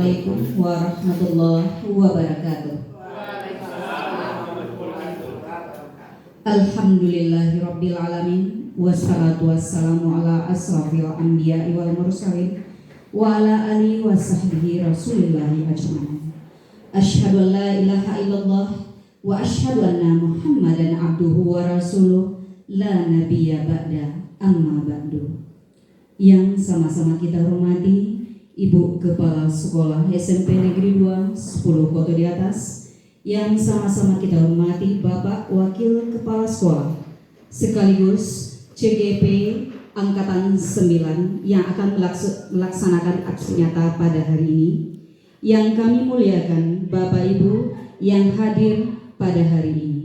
Assalamualaikum warahmatullahi wabarakatuh. Alhamdulillahirabbil alamin wassalatu wassalamu ala asrofil anbiya'i wal mursalin wa ala alihi wa sahbihi rasulillahi ajma'in. Asyhadu an la ilaha illallah wa asyhadu anna Muhammadan abduhu wa rasuluh la nabiyya ba'da amma ba'du. Yang sama-sama kita hormati Ibu Kepala Sekolah SMP Negeri 2 10 Koto di Atas, yang sama-sama kita hormati Bapak Wakil Kepala Sekolah sekaligus CGP Angkatan 9 yang akan melaksanakan aksi nyata pada hari ini. Yang kami muliakan Bapak Ibu yang hadir pada hari ini.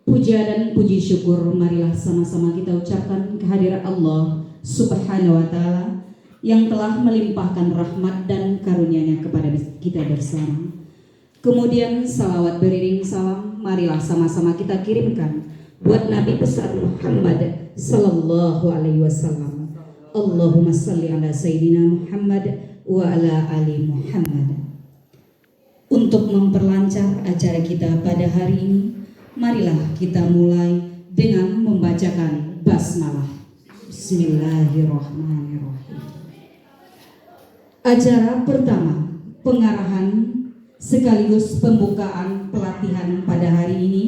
Puja dan puji syukur marilah sama-sama kita ucapkan kehadirat Allah Subhanahu wa Ta'ala yang telah melimpahkan rahmat dan karunia-Nya kepada kita bersama. Kemudian salawat beriring salam marilah sama-sama kita kirimkan buat Nabi besar Muhammad sallallahu alaihi wasallam. Allahumma salli ala sayyidina Muhammad wa ala ali Muhammad. Untuk memperlancar acara kita pada hari ini, marilah kita mulai dengan membacakan basmalah. Bismillahirrahmanirrahim. Acara pertama, pengarahan sekaligus pembukaan pelatihan pada hari ini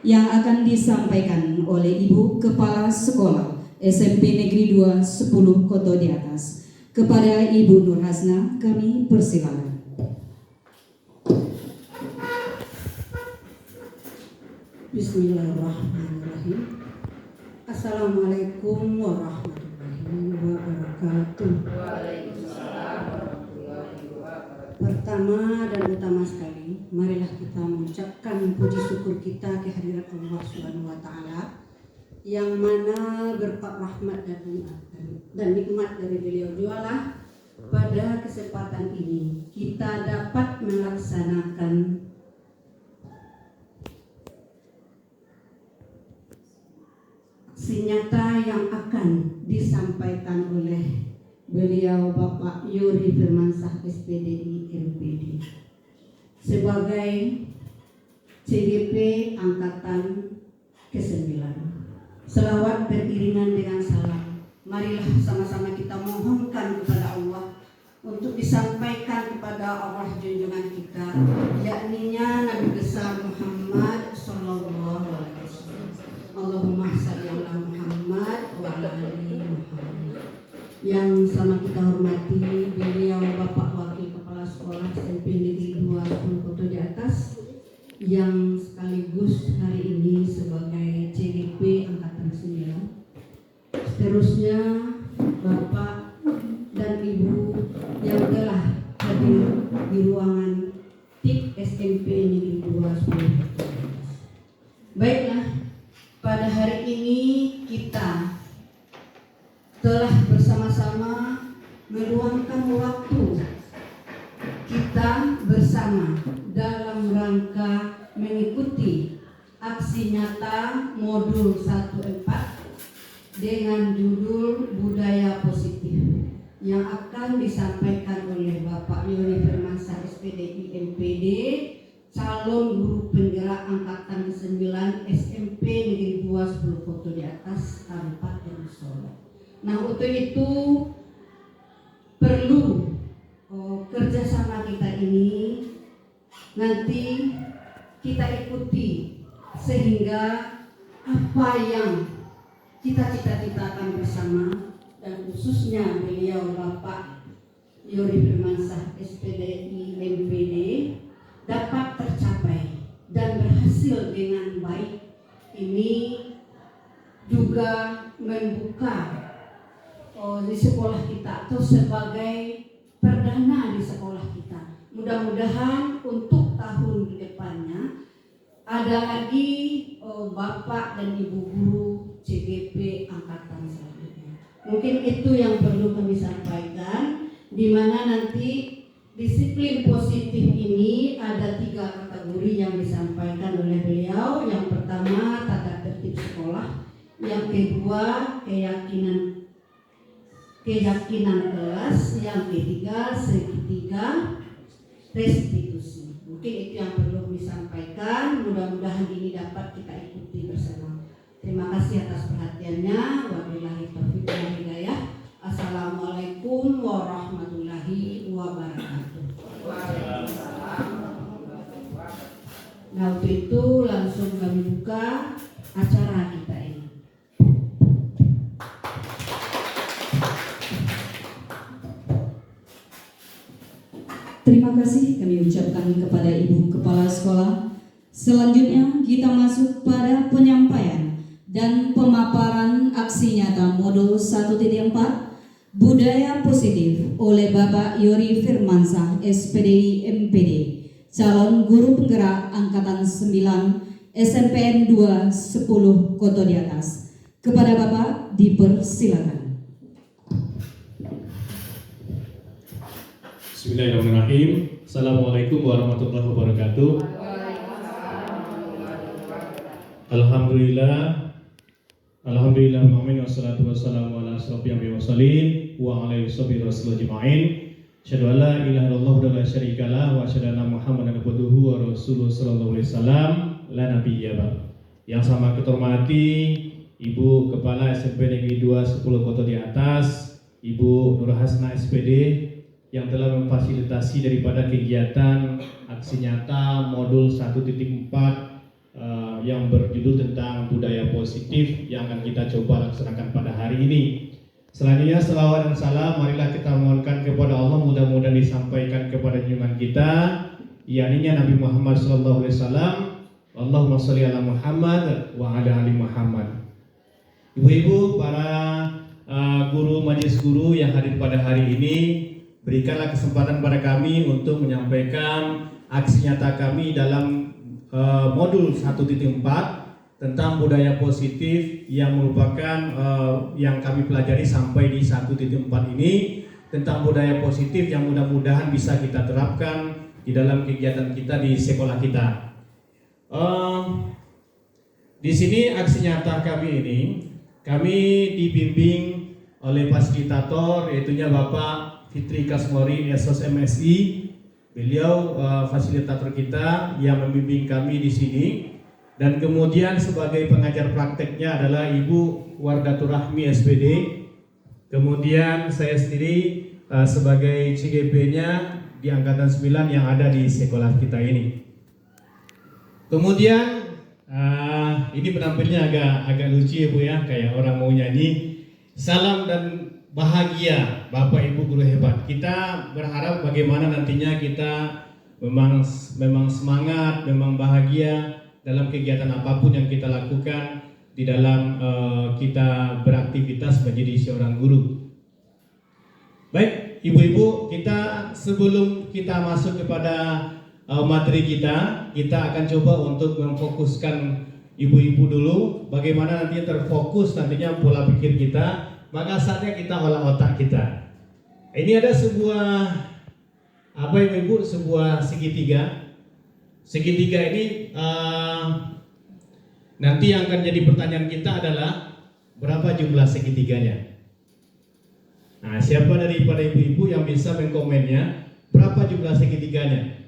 yang akan disampaikan oleh Ibu Kepala Sekolah SMP Negeri 2 10 Koto di Atas. Kepada Ibu Nur Hasna kami persilakan. Bismillahirrahmanirrahim. Assalamualaikum warahmatullahi wabarakatuh. Pertama dan utama sekali, marilah kita mengucapkan puji syukur kita kehadirat Allah Subhanahu wa Ta'ala, yang mana berkat rahmat dan nikmat dari beliau jualah pada kesempatan ini kita dapat melaksanakan aksi nyata yang akan disampaikan oleh beliau Bapak Yuri Firmansyah SPDI MPD sebagai CGP Angkatan ke-9. Selawat beriringan dengan salam. Marilah sama-sama kita mohonkan kepada Allah untuk disampaikan kepada Allah junjungan kita, yakninya Nabi besar Muhammad sallallahu alaihi wasallam. Allahumma shalli ala Muhammad wa ala ali Muhammad. Yang sama kita hormati beliau Bapak Wakil Kepala Sekolah SMP Negeri 2 10 Koto di Atas, yang sekaligus hari ini sebagai CGP Angkatan 9. Seterusnya Bapak dan Ibu yang telah hadir di ruangan TIK SMP Negeri 2 10 Koto di Atas. Baiklah, pada hari ini kita telah bersama-sama meluangkan waktu kita bersama dalam rangka mengikuti aksi nyata modul 14 dengan judul Budaya Positif yang akan disampaikan oleh Bapak Yuri Firmansyah SPDI MPD, calon guru penggerak angkatan 9 SMP Negeri 2 10 Koto di Atas, Kabupaten Solo. Nah, untuk itu perlu kerjasama kita ini nanti kita ikuti sehingga apa yang kita cita-citakan bersama, dan khususnya beliau Bapak Yuri Firmansyah SPDI MPD dapat tercapai dan berhasil dengan baik. Ini juga membuka di sekolah kita atau sebagai perdana di sekolah kita. Mudah-mudahan untuk tahun depannya ada lagi Bapak dan Ibu guru CGP angkatan selanjutnya. Mungkin itu yang perlu kami sampaikan, di mana nanti disiplin positif ini ada 3 kategori yang disampaikan oleh beliau. Yang pertama tata tertib sekolah, yang kedua keyakinan kelas, yang ketiga segitiga, restitusi. Mungkin itu yang perlu disampaikan. Mudah-mudahan ini dapat kita ikuti bersama. Terima kasih atas perhatiannya. Wabillahi taufiq wal hidayah. Assalamualaikum warahmatullahi wabarakatuh. Nah, untuk itu langsung kami buka acara kita ini. Terima kasih kami ucapkan kepada Ibu Kepala Sekolah. Selanjutnya kita masuk pada penyampaian dan pemaparan aksi nyata modul 1.4 Budaya Positif oleh Bapak Yori Firmansyah, SPDI MPD, calon guru penggerak Angkatan 9 SMPN 2 10 Koto di atas. Kepada Bapak dipersilakan. Bismillahirrahmanirrahim. Assalamualaikum warahmatullahi wabarakatuh. Alhamdulillah mu'min wassalatu wassalamu ala asrofil anbiya'i wassalin wa ala alihi wasallam ajma'in. Asyhadu an la ilaha illallah wa la syarika lah wa asyhadu anna Muhammadan abduhu wa rasuluhu sallallahu alaihi wasallam la nabiyya ba'd. Yang sama kita hormati Ibu Kepala SMP Negeri 2 10 Koto di atas, Ibu Nur Hasna SPD yang telah memfasilitasi daripada kegiatan aksi nyata modul 1.4 yang berjudul tentang budaya positif yang akan kita coba laksanakan pada hari ini. Selanjutnya selawat dan salam marilah kita mohonkan kepada Allah, mudah-mudahan disampaikan kepada junjungan kita yakni Nabi Muhammad SAW. Allahumma sholli ala Muhammad wa ala ali Muhammad. Ibu-ibu, para guru majelis guru yang hadir pada hari ini, berikanlah kesempatan pada kami untuk menyampaikan aksi nyata kami dalam modul 1.4 tentang budaya positif yang merupakan yang kami pelajari sampai di 1.4 ini, tentang budaya positif yang mudah-mudahan bisa kita terapkan di dalam kegiatan kita di sekolah kita. Di sini aksi nyata kami ini kami dibimbing oleh fasilitator, yaitunya Bapak Fitri Kasmori SOS MSI. Beliau fasilitator kita yang membimbing kami di sini, dan kemudian sebagai pengajar prakteknya adalah Ibu Wardatur Rahmi SPD. Kemudian saya sendiri sebagai CGP-nya di Angkatan 9 yang ada di sekolah kita ini. Kemudian ini penampilnya agak lucu ya Bu ya, kayak orang mau nyanyi. Salam dan bahagia Bapak Ibu guru hebat. Kita berharap bagaimana nantinya kita memang semangat, memang bahagia dalam kegiatan apapun yang kita lakukan di dalam kita beraktivitas menjadi seorang guru. Baik, ibu-ibu, kita sebelum kita masuk kepada materi kita akan coba untuk memfokuskan ibu-ibu dulu, bagaimana nanti terfokus nantinya pola pikir kita. Maka saatnya kita olah otak kita. Ini ada sebuah ibu, sebuah segitiga. Segitiga ini nanti yang akan jadi pertanyaan kita adalah berapa jumlah segitiganya. Nah, siapa daripada ibu-ibu yang bisa mengkomennya berapa jumlah segitiganya?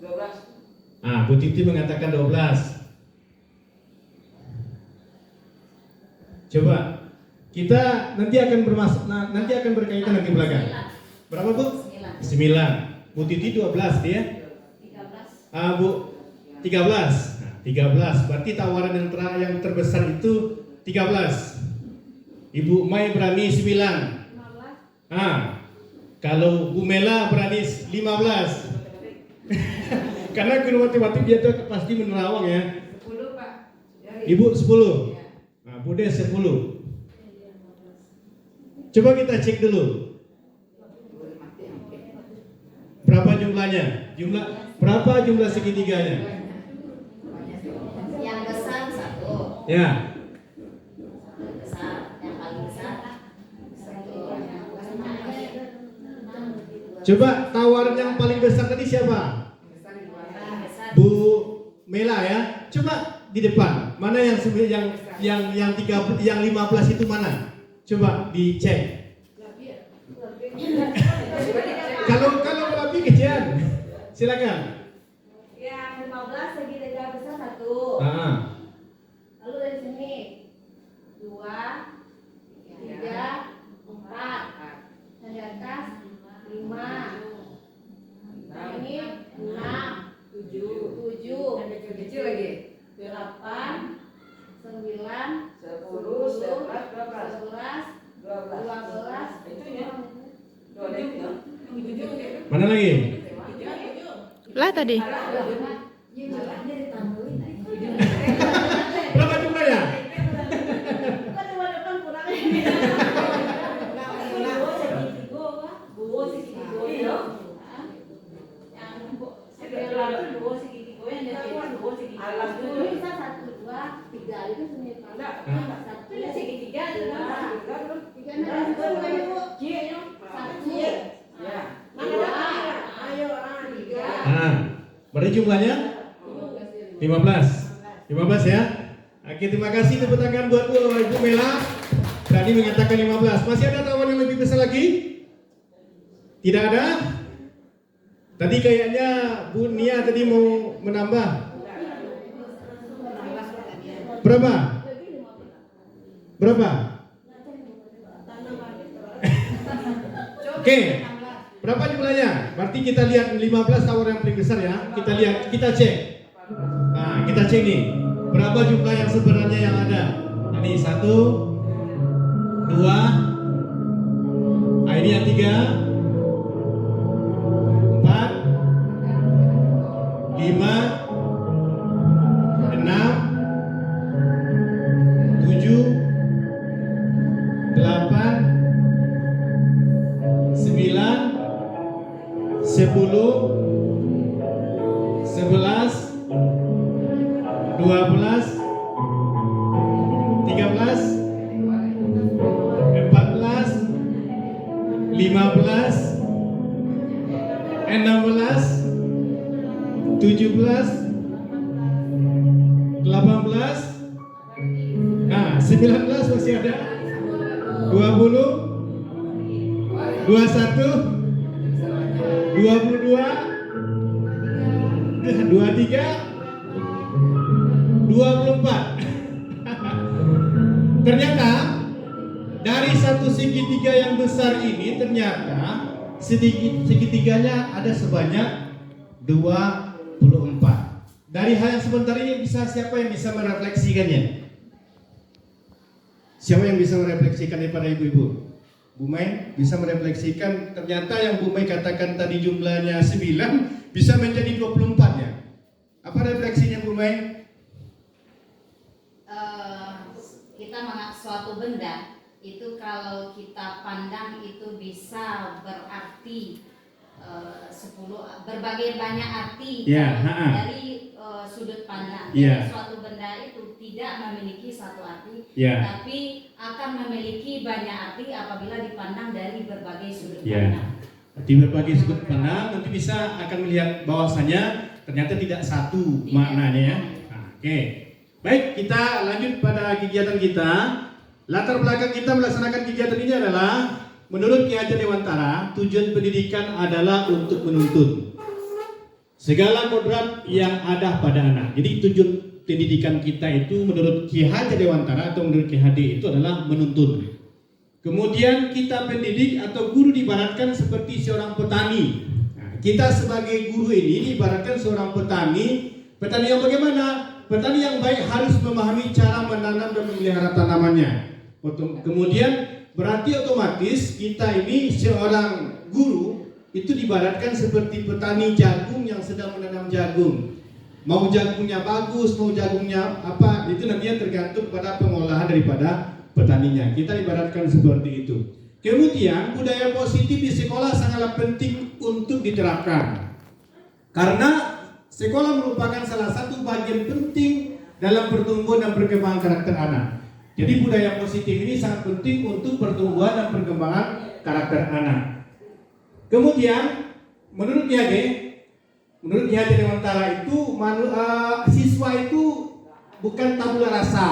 12. Bu Titi mengatakan 12. Coba kita nanti akan berkaitan nanti belakang. Berapa Bu? 9. Bu Titi 12 dia? 13. Bu 13. Nah, 13. Berarti tawaran yang terbesar itu 13. Ibu Mai berani 9. 15. Kalau Bu Mela berani 15. Karena guru matematik dia tuh pasti menerawang ya. 10 Pak. Ibu 10. Bude 10. Coba kita cek dulu. Berapa jumlahnya? Berapa jumlah segitiganya? Yang besar 1. Ya. Besar, yang paling besar 1. Coba tawaran yang paling besar tadi siapa? Bu Mela ya. Coba di depan. Mana yang 15 itu mana? Coba dicek. Kalau lebih kecian, silakan. Yang 15 segitiga besar 1. Ah. Lalu dari sini 2, 3, 4. Dan di atas 5. Ini 6, 7, Kecil lagi. 8, 9, 10, 11, 11, 12. Itu ya. Dua lagi ya. Mana lagi? Lah tadi. Berapa jumlahnya? Kan cuma depan kurang Berarti jumlahnya 15 ya. Oke, terima kasih, tepuk tangan buat Ibu Mela tadi mengatakan 15. Masih ada tawaran yang lebih besar lagi? Tidak ada? Tadi kayaknya Bu Nia tadi mau menambah. Berapa? Oke. Berapa jumlahnya? Berarti kita lihat 15 tawaran yang paling besar ya. Kita lihat, kita cek. Nah, kita cek nih. Berapa jumlah yang sebenarnya yang ada? Ini 1, 2. Nah, ini yang 3, 4, 5, 6, 7, 8, 9, 10, 11, 12, 13, 14, 15, 16, 17, 18, nah 19 masih ada, 20, 21, 22, 23, 24. Ternyata dari satu segitiga yang besar ini ternyata segitiganya ada sebanyak 24. Dari hal yang sebentar ini siapa yang bisa merefleksikannya? Siapa yang bisa merefleksikan daripada ibu-ibu? Bu Mai bisa merefleksikan, ternyata yang Bu Mai katakan tadi jumlahnya 9 bisa menjadi 24 ya. Apa refleksinya Bu Mai? Kita menganggap suatu benda itu kalau kita pandang itu bisa berarti 10 berbagai banyak arti dari sudut pandang. Jadi suatu benda itu tidak memiliki satu arti, tapi akan memiliki banyak arti apabila dipandang dari berbagai sudut pandang. Di berbagai sudut pandang nanti bisa akan melihat bahwasanya ternyata tidak satu maknanya ya. Oke. Baik, kita lanjut pada kegiatan kita. Latar belakang kita melaksanakan kegiatan ini adalah menurut Ki Hajar Dewantara, tujuan pendidikan adalah untuk menuntut segala kodrat yang ada pada anak. Jadi tujuan pendidikan kita itu menurut Ki Hajar Dewantara atau menurut Ki HD itu adalah menuntut. Kemudian kita pendidik atau guru diibaratkan seperti seorang petani. Nah, kita sebagai guru ini diibaratkan seorang petani. Petani yang bagaimana? Petani yang baik harus memahami cara menanam dan memelihara tanamannya. Kemudian berarti otomatis kita ini seorang guru itu diibaratkan seperti petani jagung yang sedang menanam jagung. Mau jagungnya bagus, mau jagungnya apa, itu nantinya tergantung pada pengolahan daripada petaninya. Kita ibaratkan seperti itu. Kemudian budaya positif di sekolah sangatlah penting untuk diterapkan. Karena sekolah merupakan salah satu bagian penting dalam pertumbuhan dan perkembangan karakter anak. Jadi budaya positif ini sangat penting untuk pertumbuhan dan perkembangan karakter anak. Kemudian menurut Ki Hajar Dewantara itu siswa itu bukan tabula rasa.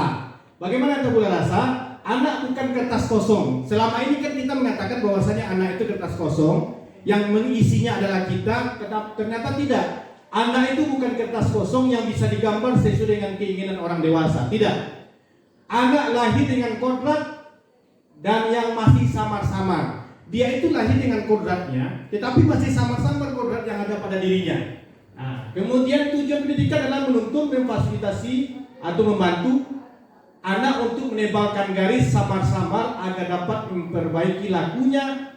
Bagaimana tabula rasa? Anak bukan kertas kosong. Selama ini kan kita mengatakan bahwasanya anak itu kertas kosong. yang mengisinya adalah kita, ternyata tidak. Anak itu bukan kertas kosong yang bisa digambar sesuai dengan keinginan orang dewasa. Tidak. Anak lahir dengan kodrat dan yang masih samar-samar. Dia itu lahir dengan kodratnya, tetapi masih samar-samar kodrat yang ada pada dirinya. Nah, kemudian tujuan pendidikan adalah menuntun, memfasilitasi atau membantu anak untuk menebalkan garis samar-samar agar dapat memperbaiki lakunya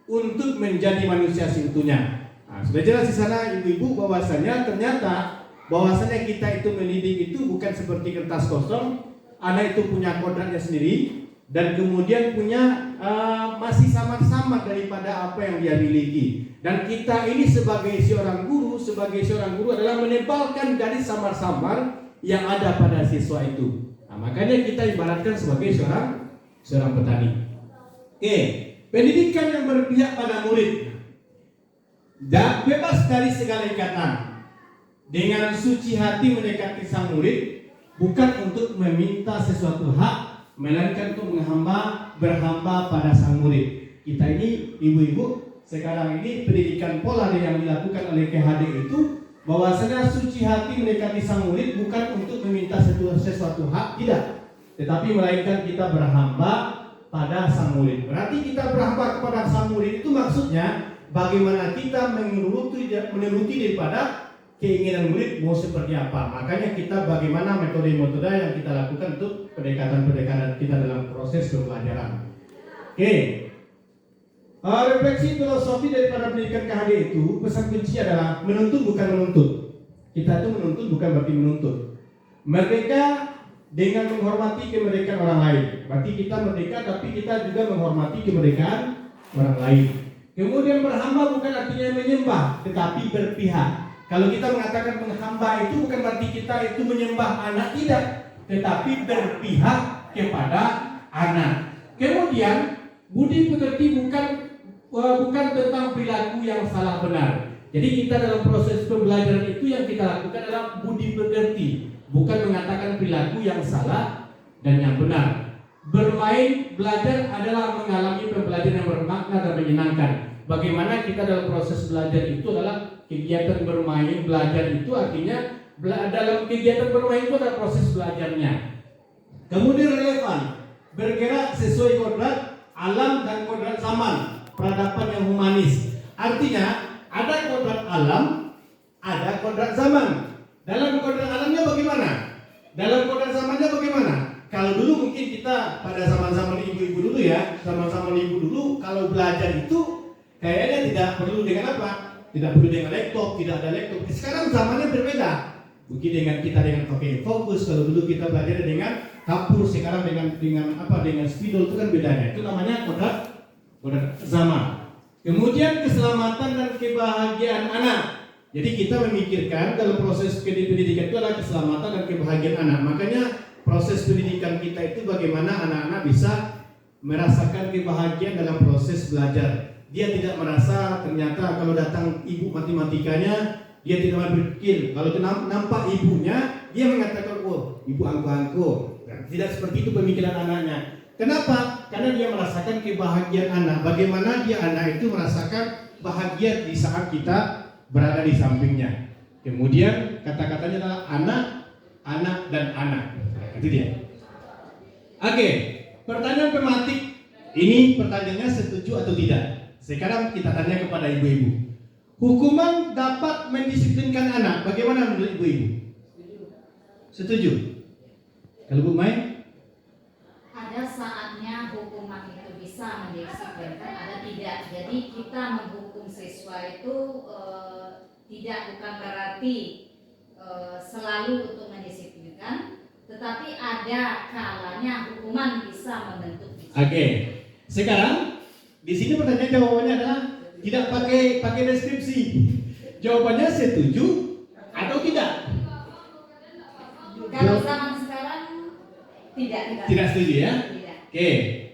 untuk menjadi manusia seutuhnya. Nah, sudah jelas di sana ibu-ibu bahwasanya ternyata kita itu mendidik itu bukan seperti kertas kosong. Anak itu punya kodratnya sendiri dan kemudian punya masih samar-samar daripada apa yang dia miliki. Dan kita ini sebagai seorang guru adalah menebalkan garis samar-samar yang ada pada siswa itu. Nah, makanya kita ibaratkan sebagai seorang petani. Oke, pendidikan yang berpihak pada murid dan bebas dari segala ikatan, dengan suci hati mendekati sang murid, bukan untuk meminta sesuatu hak, melainkan untuk berhamba pada sang murid. Kita ini ibu-ibu sekarang ini pendidikan pola yang dilakukan oleh KHD itu bahwasanya suci hati mendekati sang murid bukan untuk meminta sesuatu hak, tidak, tetapi melainkan kita berhamba pada sang murid. Berarti kita berhamba kepada sang murid itu maksudnya bagaimana kita menuruti daripada keinginan murid mau seperti apa. Makanya kita bagaimana metode-metode yang kita lakukan untuk pendekatan-pendekatan kita dalam proses pembelajaran. Oke. Refleksi filosofi daripada pendidikan KHD itu, pesan kunci adalah menuntut bukan menuntut. Kita itu menuntut bukan berarti menuntut. Merdeka dengan menghormati kemerdekaan orang lain. Berarti kita merdeka tapi kita juga menghormati kemerdekaan orang lain. Kemudian berhamba bukan artinya menyembah, tetapi berpihak. Kalau kita mengatakan menghamba itu bukan berarti kita itu menyembah anak, tidak, tetapi berpihak kepada anak. Kemudian budi pekerti bukan tentang perilaku yang salah benar. Jadi kita dalam proses pembelajaran itu yang kita lakukan adalah budi pekerti, bukan mengatakan perilaku yang salah dan yang benar. Bermain belajar adalah mengalami pembelajaran yang bermakna dan menyenangkan. Bagaimana kita dalam proses belajar itu adalah kegiatan bermain, belajar itu artinya dalam kegiatan bermain itu adalah proses belajarnya. Kemudian relevan, bergerak sesuai kodrat alam dan kodrat zaman, peradaban yang humanis. Artinya ada kodrat alam, ada kodrat zaman. Dalam kodrat alamnya bagaimana? Dalam kodrat zamannya bagaimana? Kalau dulu mungkin kita pada zaman-zaman ibu-ibu dulu ya, zaman-zaman ibu dulu kalau belajar itu kayaknya tidak perlu dengan apa? Tidak perlu dengan laptop, tidak ada laptop. Sekarang zamannya berbeda. Mungkin dengan pakai fokus. Kalau dulu kita belajar dengan kapur, sekarang dengan spidol, itu kan bedanya. Itu namanya kodrat zaman. Kemudian keselamatan dan kebahagiaan anak. Jadi kita memikirkan dalam proses pendidikan itu adalah keselamatan dan kebahagiaan anak. Makanya proses pendidikan kita itu bagaimana anak-anak bisa merasakan kebahagiaan dalam proses belajar. Dia tidak merasa ternyata kalau datang ibu matematikanya dia tidak berpikir. Kalau nampak ibunya dia mengatakan, oh ibu angko-angko. Tidak seperti itu pemikiran anaknya. Kenapa? Karena dia merasakan kebahagiaan anak. Bagaimana dia anak itu merasakan bahagia di saat kita berada di sampingnya. Kemudian kata-katanya adalah anak, anak dan anak. Itu dia. Oke, pertanyaan pematik. Ini pertanyaannya setuju atau tidak? Sekarang kita tanya kepada ibu-ibu. Hukuman dapat mendisiplinkan anak. Bagaimana menurut ibu-ibu? Setuju? Kalau Bu Mai? Ada saatnya hukuman itu bisa mendisiplinkan, ada tidak. Jadi kita menghukum siswa itu bukan berarti selalu untuk mendisiplinkan, tetapi ada kalanya hukuman bisa membentuk. Oke. Sekarang di sini pertanyaan jawabannya adalah tidak pakai deskripsi. Jawabannya setuju atau tidak? Kalau zaman sekarang tidak. Tidak setuju ya? Tidak. Oke.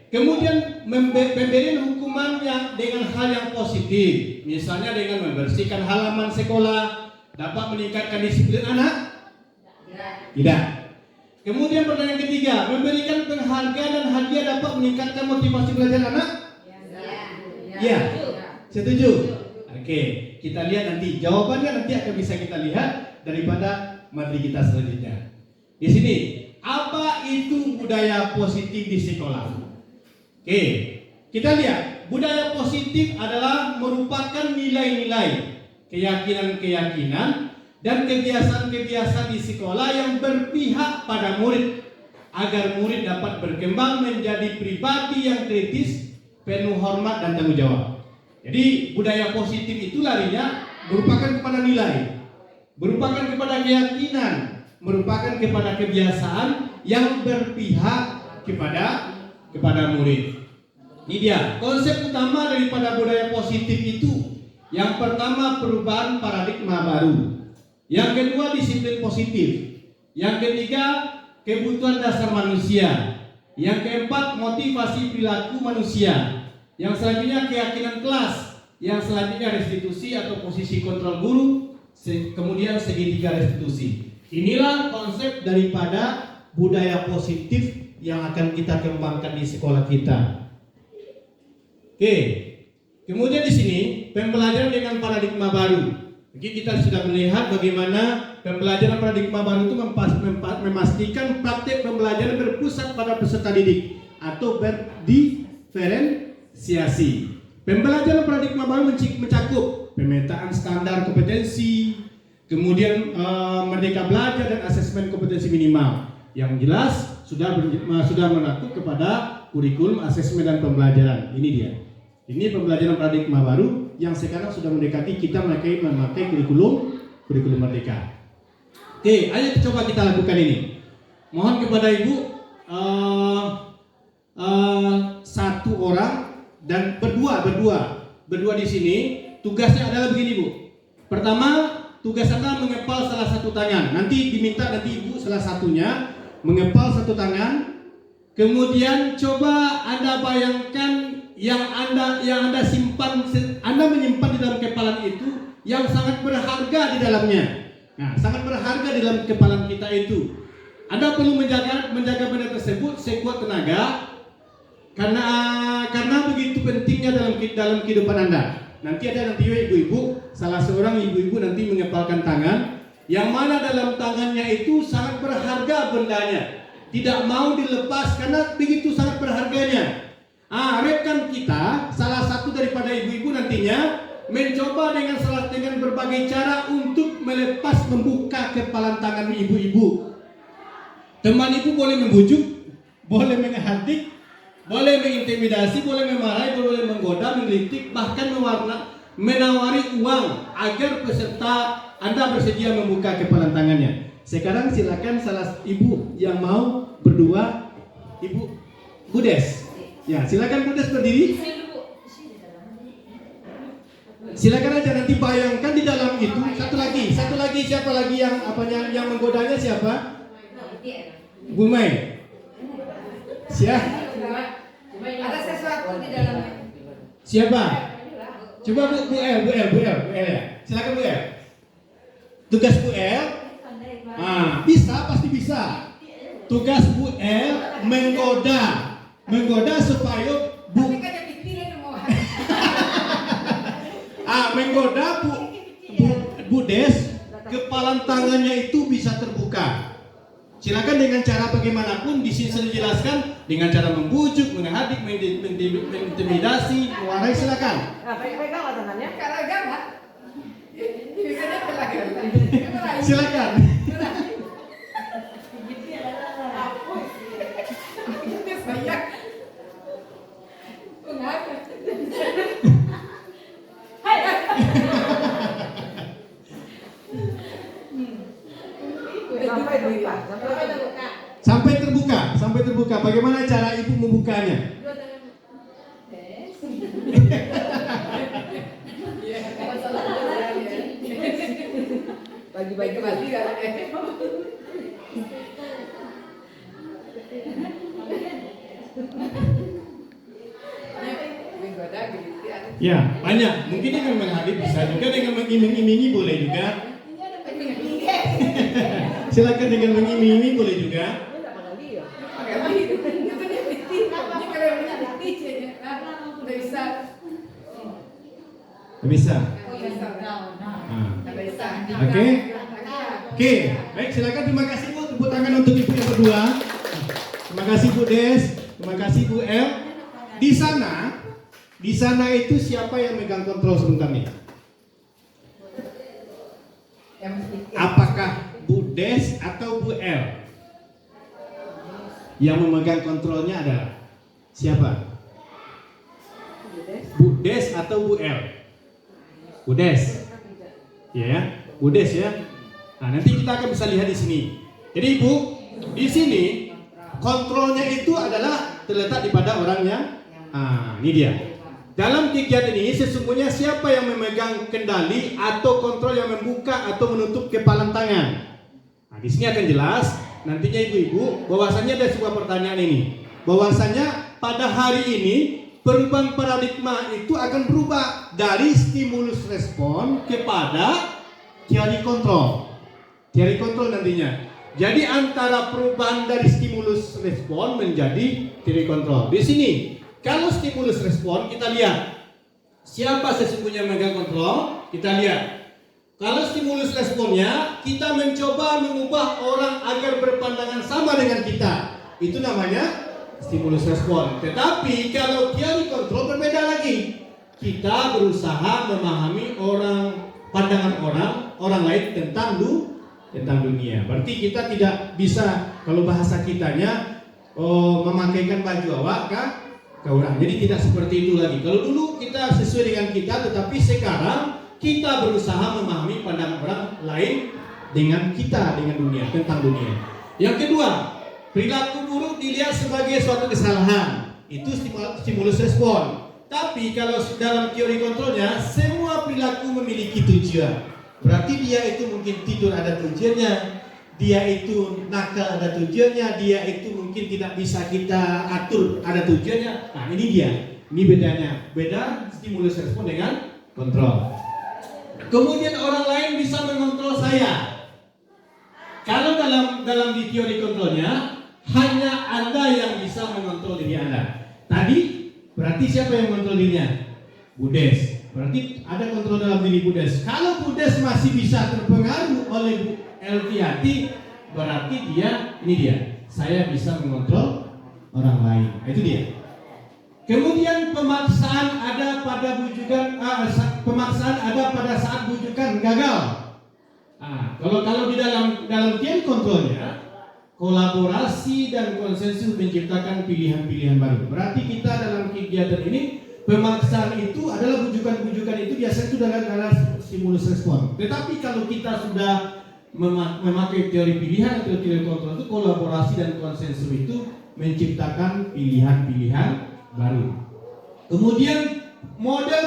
Kemudian memberikan hukuman yang dengan hal yang positif, misalnya dengan membersihkan halaman sekolah, dapat meningkatkan disiplin anak? Tidak. Kemudian pertanyaan ketiga, memberikan penghargaan dan hadiah dapat meningkatkan motivasi belajar anak? Ya. Setuju? Oke, kita lihat nanti. Jawabannya nanti akan bisa kita lihat daripada materi kita selanjutnya. Di sini, apa itu budaya positif di sekolah? Oke, kita lihat. Budaya positif adalah merupakan nilai-nilai, keyakinan-keyakinan, dan kebiasaan-kebiasaan di sekolah yang berpihak pada murid agar murid dapat berkembang menjadi pribadi yang kritis, penuh hormat dan tanggung jawab. Jadi budaya positif itu larinya merupakan kepada nilai, merupakan kepada keyakinan, merupakan kepada kebiasaan yang berpihak kepada murid. Ini dia konsep utama daripada budaya positif itu. Yang pertama, perubahan paradigma baru. Yang kedua, disiplin positif. Yang ketiga, kebutuhan dasar manusia. Yang keempat, motivasi perilaku manusia. Yang selanjutnya, keyakinan kelas. Yang selanjutnya, restitusi atau posisi kontrol guru. Kemudian segitiga restitusi. Inilah konsep daripada budaya positif yang akan kita kembangkan di sekolah kita. Oke, kemudian di sini pembelajaran dengan paradigma baru. Jadi kita sudah melihat bagaimana pembelajaran paradigma baru itu memastikan praktek pembelajaran berpusat pada peserta didik atau berdiferensiasi. Pembelajaran paradigma baru mencakup pemetaan standar kompetensi, kemudian merdeka belajar dan asesmen kompetensi minimal. Yang jelas sudah mengatur kepada kurikulum, asesmen dan pembelajaran. Ini dia. Ini pembelajaran paradigma baru yang sekarang sudah mendekati kita memakai kurikulum merdeka. Oke, ayo coba kita lakukan ini. Mohon kepada Ibu satu orang dan berdua di sini. Tugasnya adalah begini, Bu. Pertama, tugas Anda mengepal salah satu tangan. Nanti diminta Ibu salah satunya mengepal satu tangan. Kemudian coba Anda bayangkan yang Anda simpan, Anda menyimpan di dalam kepalan itu yang sangat berharga di dalamnya. Nah, sangat berharga di dalam kepalan kita itu. Anda perlu menjaga benda tersebut sekuat tenaga karena begitu pentingnya dalam kehidupan Anda. Nanti ada ibu-ibu, salah seorang ibu-ibu nanti mengepalkan tangan yang mana dalam tangannya itu sangat berharga bendanya. Tidak mau dilepas karena begitu sangat berharganya. Rekan kita, salah satu daripada ibu-ibu nantinya mencoba dengan berbagai cara untuk membuka kepalan tangan ibu-ibu. Teman ibu boleh membujuk, boleh menghadik, boleh mengintimidasi, boleh memarahi, boleh menggoda, mengkritik, bahkan menawari uang agar peserta Anda bersedia membuka kepalan tangannya. Sekarang silakan salah ibu yang mau berdua, Ibu Budes. Ya, silakan Budes berdiri. Silakan aja nanti bayangkan di dalam itu satu lagi siapa lagi yang menggodanya siapa? Bu Mai. Siapa? Ada sesuatu di dalamnya. Siapa? Coba Bu El ya. Silakan Bu El. Tugas Bu El. Pasti bisa. Tugas Bu El menggoda supaya menggoda Bu Des, kepalan tangannya itu bisa terbuka. Silakan dengan cara bagaimanapun di sini sudah dijelaskan, dengan cara membujuk, menghadik, mengintimidasi, mewarai, silakan. Pegang lah tangannya. Pegang lah. Silakan. Sampai terbuka. Bagaimana cara ibu membukanya? Bagi-bagi Ya, banyak. Mungkin dengan menghadir bisa juga, dengan mengiming-imingi boleh juga. Silakan dengan mengiming-imingi boleh juga. Bisa. Ah. Bisa. Oke. Oke, baik, silakan. Terima kasih Bu, tepuk tangan untuk ibu yang kedua. Terima kasih Bu Des, terima kasih Bu El. Di sana itu siapa yang megang kontrol sebentar nih? Apakah Bu Des atau Bu El? Yang memegang kontrolnya adalah siapa? Bu Des atau Bu El? Bu Des. Ya, Bu Des ya. Nah, nanti kita akan bisa lihat di sini. Jadi Ibu, di sini kontrolnya itu adalah terletak di pada orangnya. Ini dia. Dalam kegiatan ini sesungguhnya siapa yang memegang kendali atau kontrol yang membuka atau menutup kepalan tangan. Nah, di sini akan jelas nantinya ibu-ibu bahwasanya ada sebuah pertanyaan ini. Bahwasanya pada hari ini perubahan paradigma itu akan berubah dari stimulus respon kepada teori kontrol. Teori kontrol nantinya. Jadi antara perubahan dari stimulus respon menjadi teori kontrol. Di sini kalau stimulus respon kita lihat siapa sesungguhnya megang kontrol, kita lihat. Kalau stimulus responnya kita mencoba mengubah orang agar berpandangan sama dengan kita. Itu namanya stimulus respon. Tetapi kalau teori kontrol berbeda lagi. Kita berusaha memahami pandangan orang lain tentang dunia. Berarti kita tidak bisa kalau bahasa kitanya memakaikan baju awak ke orang. Jadi tidak seperti itu lagi. Kalau dulu kita sesuai dengan kita, tetapi sekarang kita berusaha memahami pandangan orang lain dengan kita, dengan dunia, tentang dunia. Yang kedua, perilaku buruk dilihat sebagai suatu kesalahan. Itu stimulus respon. Tapi kalau dalam teori kontrolnya, semua perilaku memiliki tujuan. Berarti dia itu mungkin tidur ada tujuannya, dia itu nakal ada tujuannya, dia itu mungkin tidak bisa kita atur ada tujuannya. Nah ini dia, ini bedanya. Beda stimulus respon dengan kontrol. Kemudian orang lain bisa mengontrol saya. Kalau dalam di teori kontrolnya hanya Anda yang bisa mengontrol diri Anda. Tadi berarti siapa yang mengontrol dirinya? Bu Des. Berarti ada kontrol dalam diri Bu Des. Kalau Bu Des masih bisa terpengaruh oleh Bu Elviati, berarti ini dia. Saya bisa mengontrol orang lain. Itu dia. Kemudian pemaksaan ada pada saat bujukan gagal. Kalau di dalam teori kontrolnya, kolaborasi dan konsensus menciptakan pilihan-pilihan baru. Berarti kita dalam kegiatan ini pemaksaan itu adalah bujukan-bujukan itu biasanya itu adalah stimulus respon. Tetapi kalau kita sudah memakai teori pilihan atau teori kontrol itu kolaborasi dan konsensus itu menciptakan pilihan-pilihan baru. Kemudian model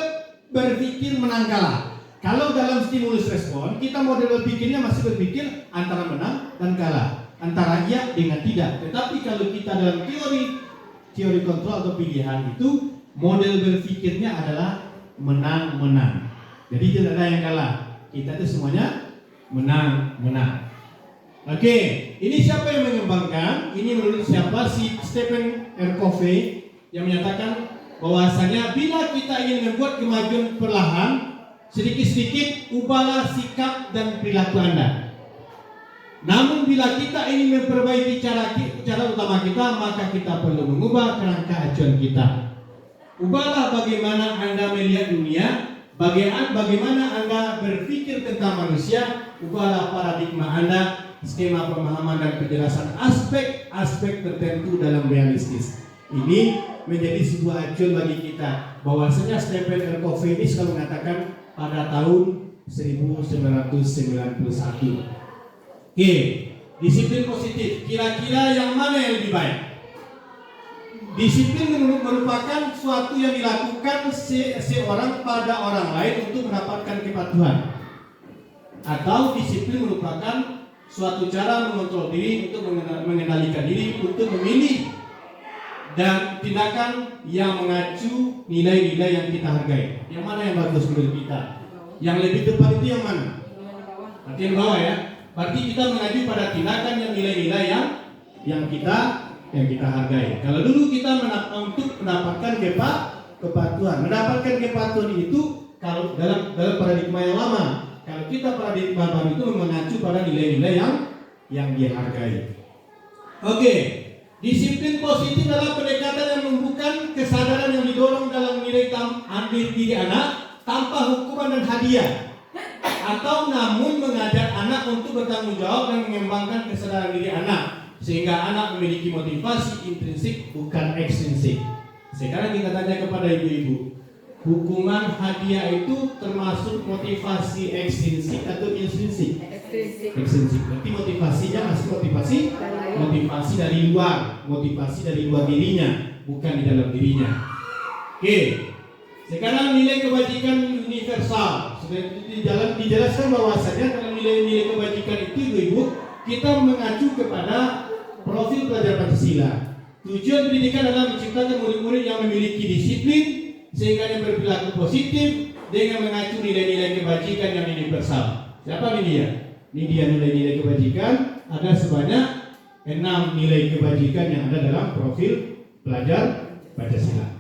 berpikir menang kalah. Kalau dalam stimulus respon kita model berpikirnya masih berpikir antara menang dan kalah, antara iya dengan tidak. Tetapi kalau kita dalam teori kontrol atau pilihan itu model berpikirnya adalah menang-menang. Jadi tidak ada yang kalah. Kita itu semuanya menang-menang. Oke, ini siapa yang mengembangkan? Ini menurut siapa? Si Stephen R. Covey yang menyatakan bahwasanya bila kita ingin membuat kemajuan perlahan, sedikit-sedikit ubahlah sikap dan perilaku Anda. Namun bila kita ingin memperbaiki cara utama kita, maka kita perlu mengubah kerangka acuan kita. Ubahlah bagaimana Anda melihat dunia, bagaimana Anda berpikir tentang manusia, ubahlah paradigma Anda, skema pemahaman dan penjelasan aspek-aspek tertentu dalam realistis. Ini menjadi sebuah acuan bagi kita. Bahwasanya Stephen R. Covey ini selalu mengatakan pada tahun 1991. Oke, disiplin positif. Kira-kira yang mana yang lebih baik? Disiplin merupakan suatu yang dilakukan seorang pada orang lain untuk mendapatkan kepatuhan. Atau disiplin merupakan suatu cara mengontrol diri untuk mengendalikan diri untuk memilih dan tindakan yang mengacu nilai-nilai yang kita hargai. Yang mana yang bagus menurut kita? Yang lebih tepat itu yang mana? Berarti yang bawah ya. Berarti kita mengacu pada tindakan yang nilai-nilai yang kita hargai. Kalau dulu kita untuk mendapatkan kepatuhan. Mendapatkan kepatuhan itu kalau dalam paradigma yang lama. Kalau kita paradigma baru itu mengacu pada nilai-nilai yang dihargai. Oke, disiplin positif adalah pendekatan yang menumbuhkan kesadaran yang didorong dalam nilai diri anak tanpa hukuman dan hadiah, atau namun mengajak anak untuk bertanggung jawab dan mengembangkan kesadaran diri anak sehingga anak memiliki motivasi intrinsik bukan ekstrinsik. Sekarang kita tanya kepada ibu-ibu, hukuman hadiah itu termasuk motivasi ekstrinsik atau intrinsik? Ekstrinsik. Berarti motivasinya masih motivasi dari luar dirinya, bukan di dalam dirinya. Oke. Sekarang nilai kebajikan universal. Sudah dijelaskan bahwasanya dalam nilai-nilai kebajikan itu ibu, kita mengacu kepada profil pelajar Pancasila. Tujuan pendidikan adalah menciptakan murid-murid yang memiliki disiplin sehingga yang berperilaku positif dengan mengacu nilai-nilai kebajikan yang universal. Siapa ini dia? Ini dia nilai-nilai kebajikan. Ada sebanyak 6 nilai kebajikan yang ada dalam profil pelajar Pancasila.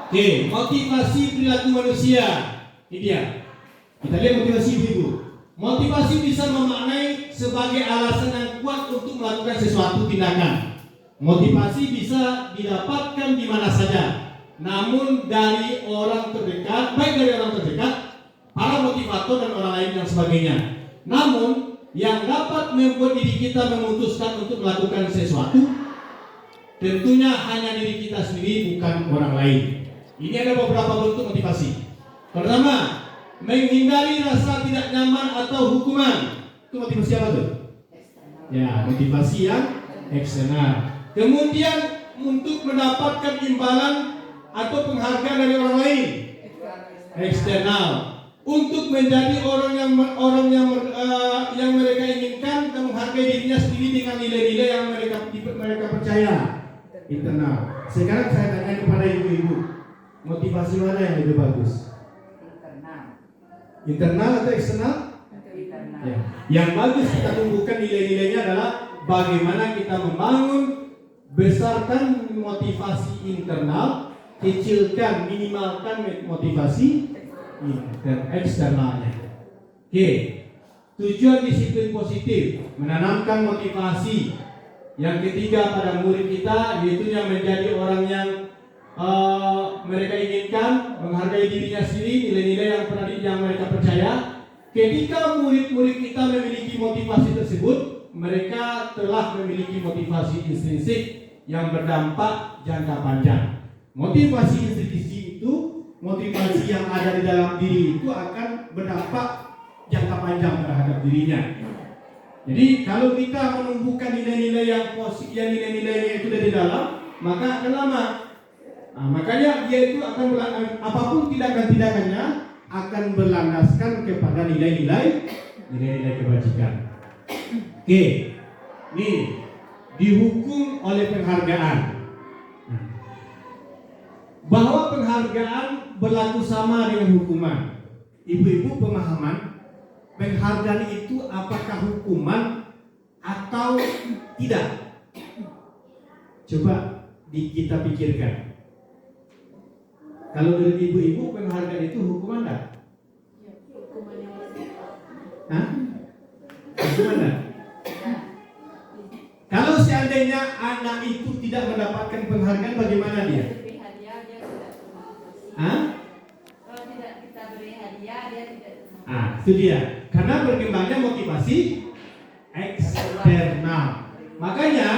Oke, motivasi perilaku manusia. Ini dia. Kita lihat motivasi ibu. Motivasi bisa memaknai sebagai alasan yang kuat untuk melakukan sesuatu tindakan. Motivasi bisa didapatkan di mana saja, namun dari orang terdekat, baik dari orang terdekat, para motivator dan orang lain dan sebagainya. Namun yang dapat membuat diri kita memutuskan untuk melakukan sesuatu tentunya hanya diri kita sendiri, bukan orang lain. Ini ada beberapa bentuk motivasi. Pertama, menghindari rasa tidak nyaman atau hukuman. Itu motivasi apa tuh? Ya, motivasi yang eksternal. Kemudian untuk mendapatkan imbalan atau penghargaan dari orang lain, eksternal. Untuk menjadi orang yang mereka inginkan dan menghargai dirinya sendiri dengan nilai-nilai yang mereka percaya, internal. Sekarang saya tanya kepada ibu-ibu, motivasi mana yang lebih bagus? Internal atau eksternal? Ya. Yang bagus kita tumbuhkan nilai-nilainya adalah bagaimana kita membangun, besarkan motivasi internal, kecilkan, minimalkan motivasi eksternalnya. Oke. Tujuan disiplin positif, menanamkan motivasi. Yang ketiga pada murid kita, yaitu yang menjadi orang yang mereka inginkan, menghargai dirinya sendiri, nilai-nilai yang mereka percaya. Ketika murid-murid kita memiliki motivasi tersebut, mereka telah memiliki motivasi intrinsik yang berdampak jangka panjang. Motivasi intrinsik itu, motivasi yang ada di dalam diri itu akan berdampak jangka panjang terhadap dirinya. Jadi kalau kita menumbuhkan nilai-nilai yang positif, nilai-nilai itu dari dalam, maka akan lama. Nah, makanya dia itu akan apapun tindakan-tindakannya akan berlandaskan kepada nilai-nilai kebajikan. Oke, nih dihukum oleh penghargaan. Bahwa penghargaan berlaku sama dengan hukuman. Ibu-ibu pemahaman penghargaan itu apakah hukuman atau tidak? Coba kita pikirkan. Kalau dari ibu-ibu penghargaan itu hukuman enggak? Hah? Hukuman enggak? Kalau seandainya anak itu tidak mendapatkan penghargaan, bagaimana dia? Hah? Kalau tidak kita beri hadiah, dia tidak. Itu dia. Karena berkembangnya motivasi eksternal. Makanya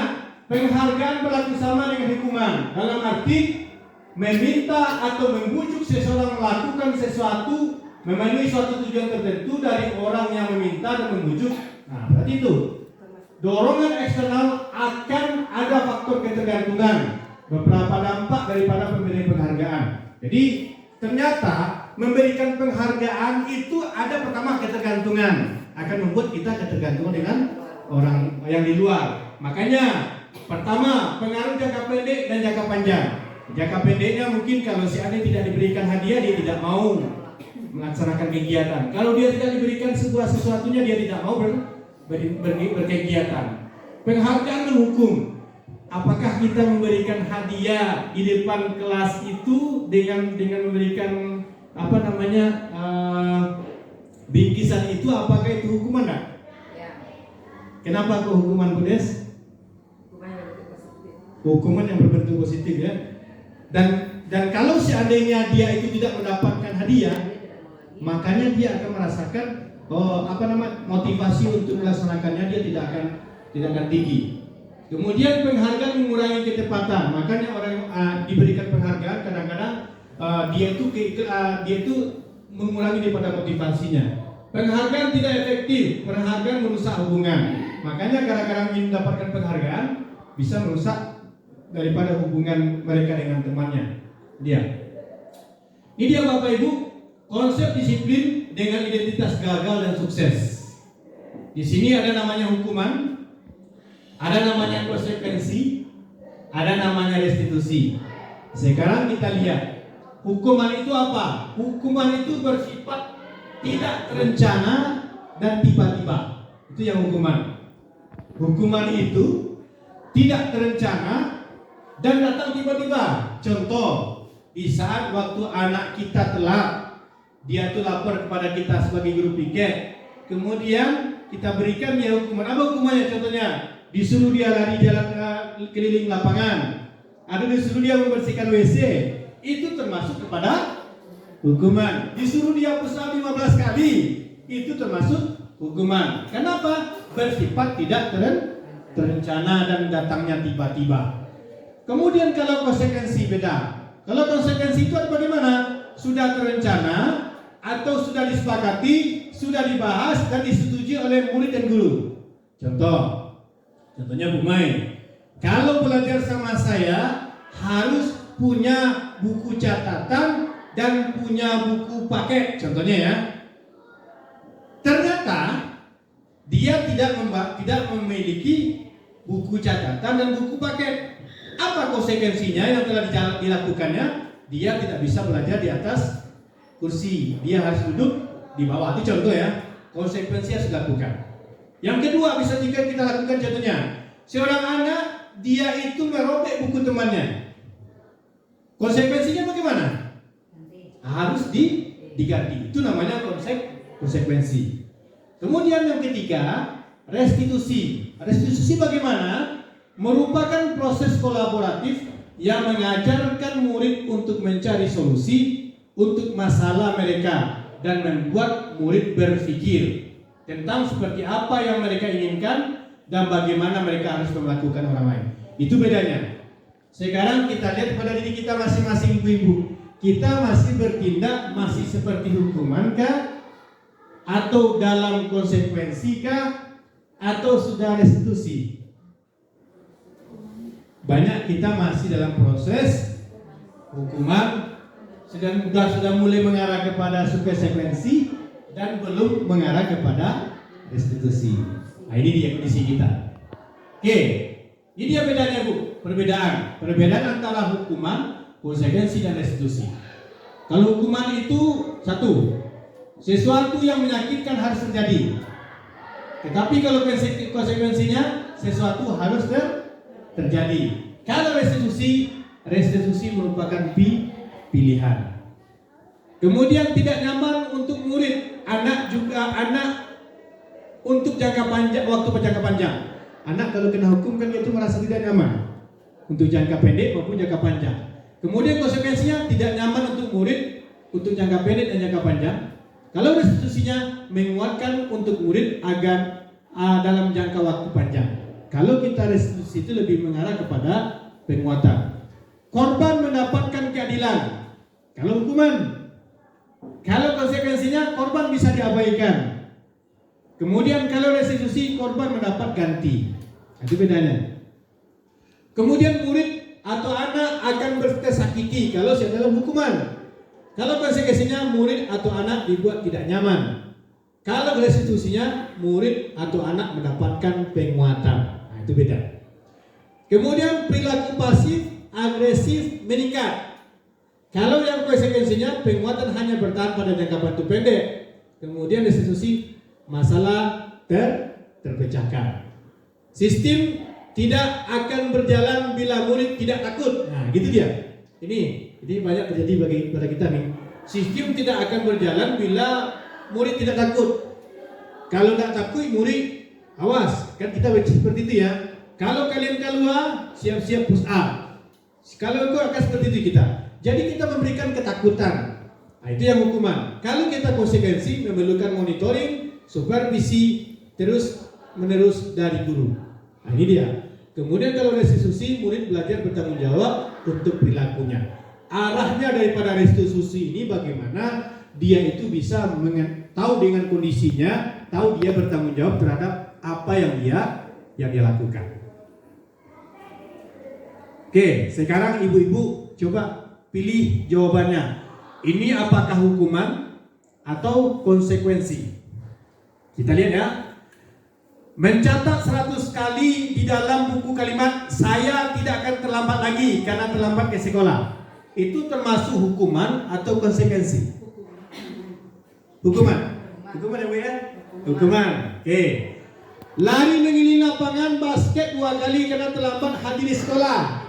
penghargaan berlaku sama dengan hukuman. Dalam arti meminta atau membujuk seseorang melakukan sesuatu memenuhi suatu tujuan tertentu dari orang yang meminta dan membujuk. Nah, berarti itu dorongan eksternal akan ada faktor ketergantungan, beberapa dampak daripada pemberian penghargaan. Jadi ternyata memberikan penghargaan itu ada pertama ketergantungan, akan membuat kita ketergantungan dengan orang yang di luar. Makanya pertama pengaruh jangka pendek dan jangka panjang. Jangka pendeknya mungkin kalau si Ade tidak diberikan hadiah, dia tidak mau melaksanakan kegiatan. Kalau dia tidak diberikan sesuatunya, dia tidak mau berkegiatan. Penghargaan menghukum. apakah kita memberikan hadiah di depan kelas itu dengan memberikan bingkisan itu, apakah itu hukuman enggak? Ya. Kenapa kok hukuman, Bu Des? Hukuman yang berbentuk positif ya. Dan kalau seandainya dia itu tidak mendapatkan hadiah, makanya dia akan merasakan motivasi untuk melaksanakannya dia tidak akan tinggi. Kemudian penghargaan mengurangi ketepatan, makanya orang diberikan penghargaan kadang-kadang dia itu mengurangi daripada motivasinya. Penghargaan tidak efektif, penghargaan merusak hubungan. Makanya kadang-kadang ingin mendapatkan penghargaan bisa merusak daripada hubungan mereka dengan temannya. Ini dia Bapak Ibu, konsep disiplin dengan identitas gagal dan sukses. Di sini ada namanya hukuman, ada namanya konsekuensi, ada namanya restitusi. Sekarang kita lihat hukuman itu apa? Hukuman itu bersifat tidak terencana dan tiba-tiba. Itu yang hukuman. Hukuman itu tidak terencana dan datang tiba-tiba. Contoh, di saat waktu anak kita telat, dia tuh lapor kepada kita sebagai guru piket, kemudian kita berikan dia hukuman. Apa hukumannya? Contohnya, disuruh dia lari jalan keliling lapangan, ada disuruh dia membersihkan WC, itu termasuk kepada hukuman. Disuruh dia puasa 15 kali, itu termasuk hukuman. Kenapa? Bersifat tidak terencana dan datangnya tiba-tiba. Kemudian kalau konsekuensi beda. Kalau konsekuensi itu bagaimana? Sudah terencana atau sudah disepakati, sudah dibahas dan disetujui oleh murid dan guru. Contohnya Bu Mai, kalau belajar sama saya harus punya buku catatan dan punya buku paket. Contohnya ya. Ternyata dia tidak memiliki buku catatan dan buku paket. Apa konsekuensinya yang telah dilakukannya? Dia tidak bisa belajar di atas kursi, dia harus duduk di bawah. Itu contoh ya, konsekuensi yang sudah dilakukan. Yang kedua bisa juga kita lakukan contohnya, seorang anak dia itu merobek buku temannya. Konsekuensinya bagaimana? Harus diganti. Itu namanya konsekuensi. Kemudian yang ketiga, restitusi. Restitusi bagaimana? Merupakan proses kolaboratif yang mengajarkan murid untuk mencari solusi untuk masalah mereka dan membuat murid berpikir tentang seperti apa yang mereka inginkan dan bagaimana mereka harus melakukan orang lain. Itu bedanya. Sekarang kita lihat pada diri kita masing-masing ibu-ibu. Kita masih bertindak masih seperti hukuman kah? Atau dalam konsekuensi kah? Atau sudah restitusi? Banyak kita masih dalam proses hukuman, sudah mulai mengarah kepada konsekuensi dan belum mengarah kepada restitusi. Nah, ini dia kondisi kita. Oke, ini dia bedanya Bu. Perbedaan antara hukuman, konsekuensi dan restitusi. Kalau hukuman itu satu, sesuatu yang menyakitkan harus terjadi. Tetapi kalau konsekuensinya sesuatu harus terjadi. Kalau restitusi merupakan pilihan. Kemudian tidak nyaman untuk murid, anak untuk jangka panjang, waktu jangka panjang. Anak kalau kena hukum kan itu merasa tidak nyaman untuk jangka pendek maupun jangka panjang. Kemudian konsekuensinya tidak nyaman untuk murid untuk jangka pendek dan jangka panjang. Kalau restitusinya menguatkan untuk murid agar dalam jangka waktu panjang. Kalau kita restitusi itu lebih mengarah kepada penguatan. Korban mendapatkan keadilan. Kalau hukuman, kalau konsekuensinya korban bisa diabaikan. Kemudian kalau restitusi korban mendapat ganti. Itu bedanya. Kemudian murid atau anak akan tersakiti kalau dalam hukuman. Kalau konsekuensinya murid atau anak dibuat tidak nyaman. Kalau restitusinya murid atau anak mendapatkan penguatan. Itu beda. Kemudian perilaku pasif, agresif, meningkat. Kalau yang konsekuensinya penguatan hanya bertahan pada jangka waktu pendek. Kemudian restitusi masalah terpecahkan. Sistem tidak akan berjalan bila murid tidak takut. Nah, gitu dia. Ini banyak terjadi bagi pada kita nih. Sistem tidak akan berjalan bila murid tidak takut. Kalau tidak takut murid awas, kan kita baca seperti itu ya. Kalau kalian keluar, siap-siap push up. Kalau itu akan seperti itu kita. Jadi kita memberikan ketakutan. Nah, itu yang hukuman. Kalau kita konsekuensi memerlukan monitoring, supervisi terus menerus dari guru. Nah, ini dia. Kemudian kalau restitusi, murid belajar bertanggung jawab untuk perilakunya. Arahnya daripada restitusi ini bagaimana dia itu bisa tahu dengan kondisinya, tahu dia bertanggung jawab terhadap apa yang dia lakukan. Oke, sekarang ibu-ibu coba pilih jawabannya. Ini apakah hukuman atau konsekuensi? Kita lihat ya. Mencatat 100 kali di dalam buku kalimat saya tidak akan terlambat lagi karena terlambat ke sekolah. Itu termasuk hukuman atau konsekuensi? Hukuman. Hukuman ya Bu ya? Hukuman. Oke. Lari mengelilingi lapangan basket 2 kali karena terlambat hadir di sekolah.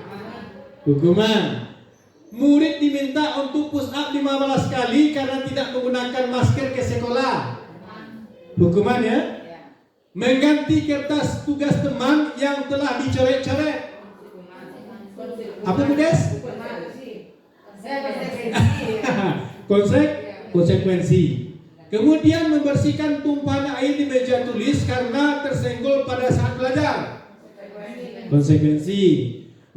Hukuman. Murid diminta untuk push up 15 kali karena tidak menggunakan masker ke sekolah. Hukuman ya? Mengganti kertas tugas teman yang telah dicoret-coret. Apa Bu Des? Konsekuensi. Kemudian membersihkan tumpahan air di meja tulis karena tersenggol pada saat belajar. Konsekuensi.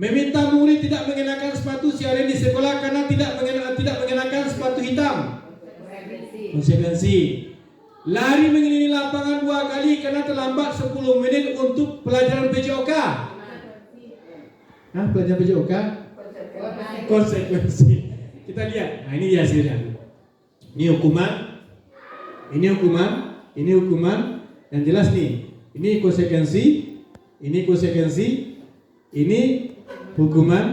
Meminta murid tidak mengenakan sepatu siaran di sekolah karena tidak mengenakan sepatu hitam. Konsekuensi. Lari mengelilingi lapangan 2 kali karena terlambat 10 menit untuk pelajaran PJOK. Pelajaran PJOK? Konsekuensi. Kita lihat. Nah, ini dia hasilnya. Ini hukuman. Ini hukuman. Yang jelas nih. Ini konsekuensi. Ini hukuman.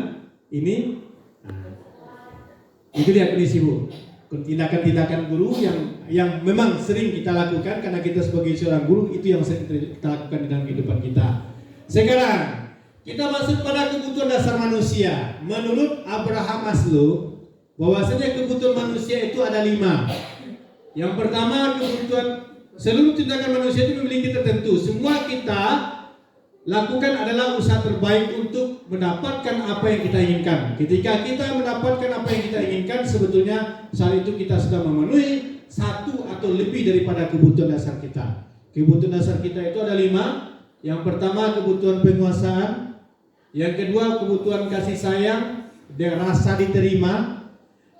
Itu dia kondisi Bu. Tindakan-tindakan guru yang memang sering kita lakukan karena kita sebagai seorang guru itu yang sering kita lakukan dalam kehidupan kita. Sekarang kita masuk pada kebutuhan dasar manusia. Menurut Abraham Maslow, bahwasanya kebutuhan manusia itu ada 5. Yang pertama, kebutuhan seluruh tindakan manusia itu memiliki tertentu. Semua kita lakukan adalah usaha terbaik untuk mendapatkan apa yang kita inginkan. Ketika kita mendapatkan apa yang kita inginkan, sebetulnya saat itu kita sudah memenuhi 1 atau lebih daripada kebutuhan dasar kita. Kebutuhan dasar kita itu ada 5. Yang pertama kebutuhan penguasaan, yang kedua kebutuhan kasih sayang dan rasa diterima,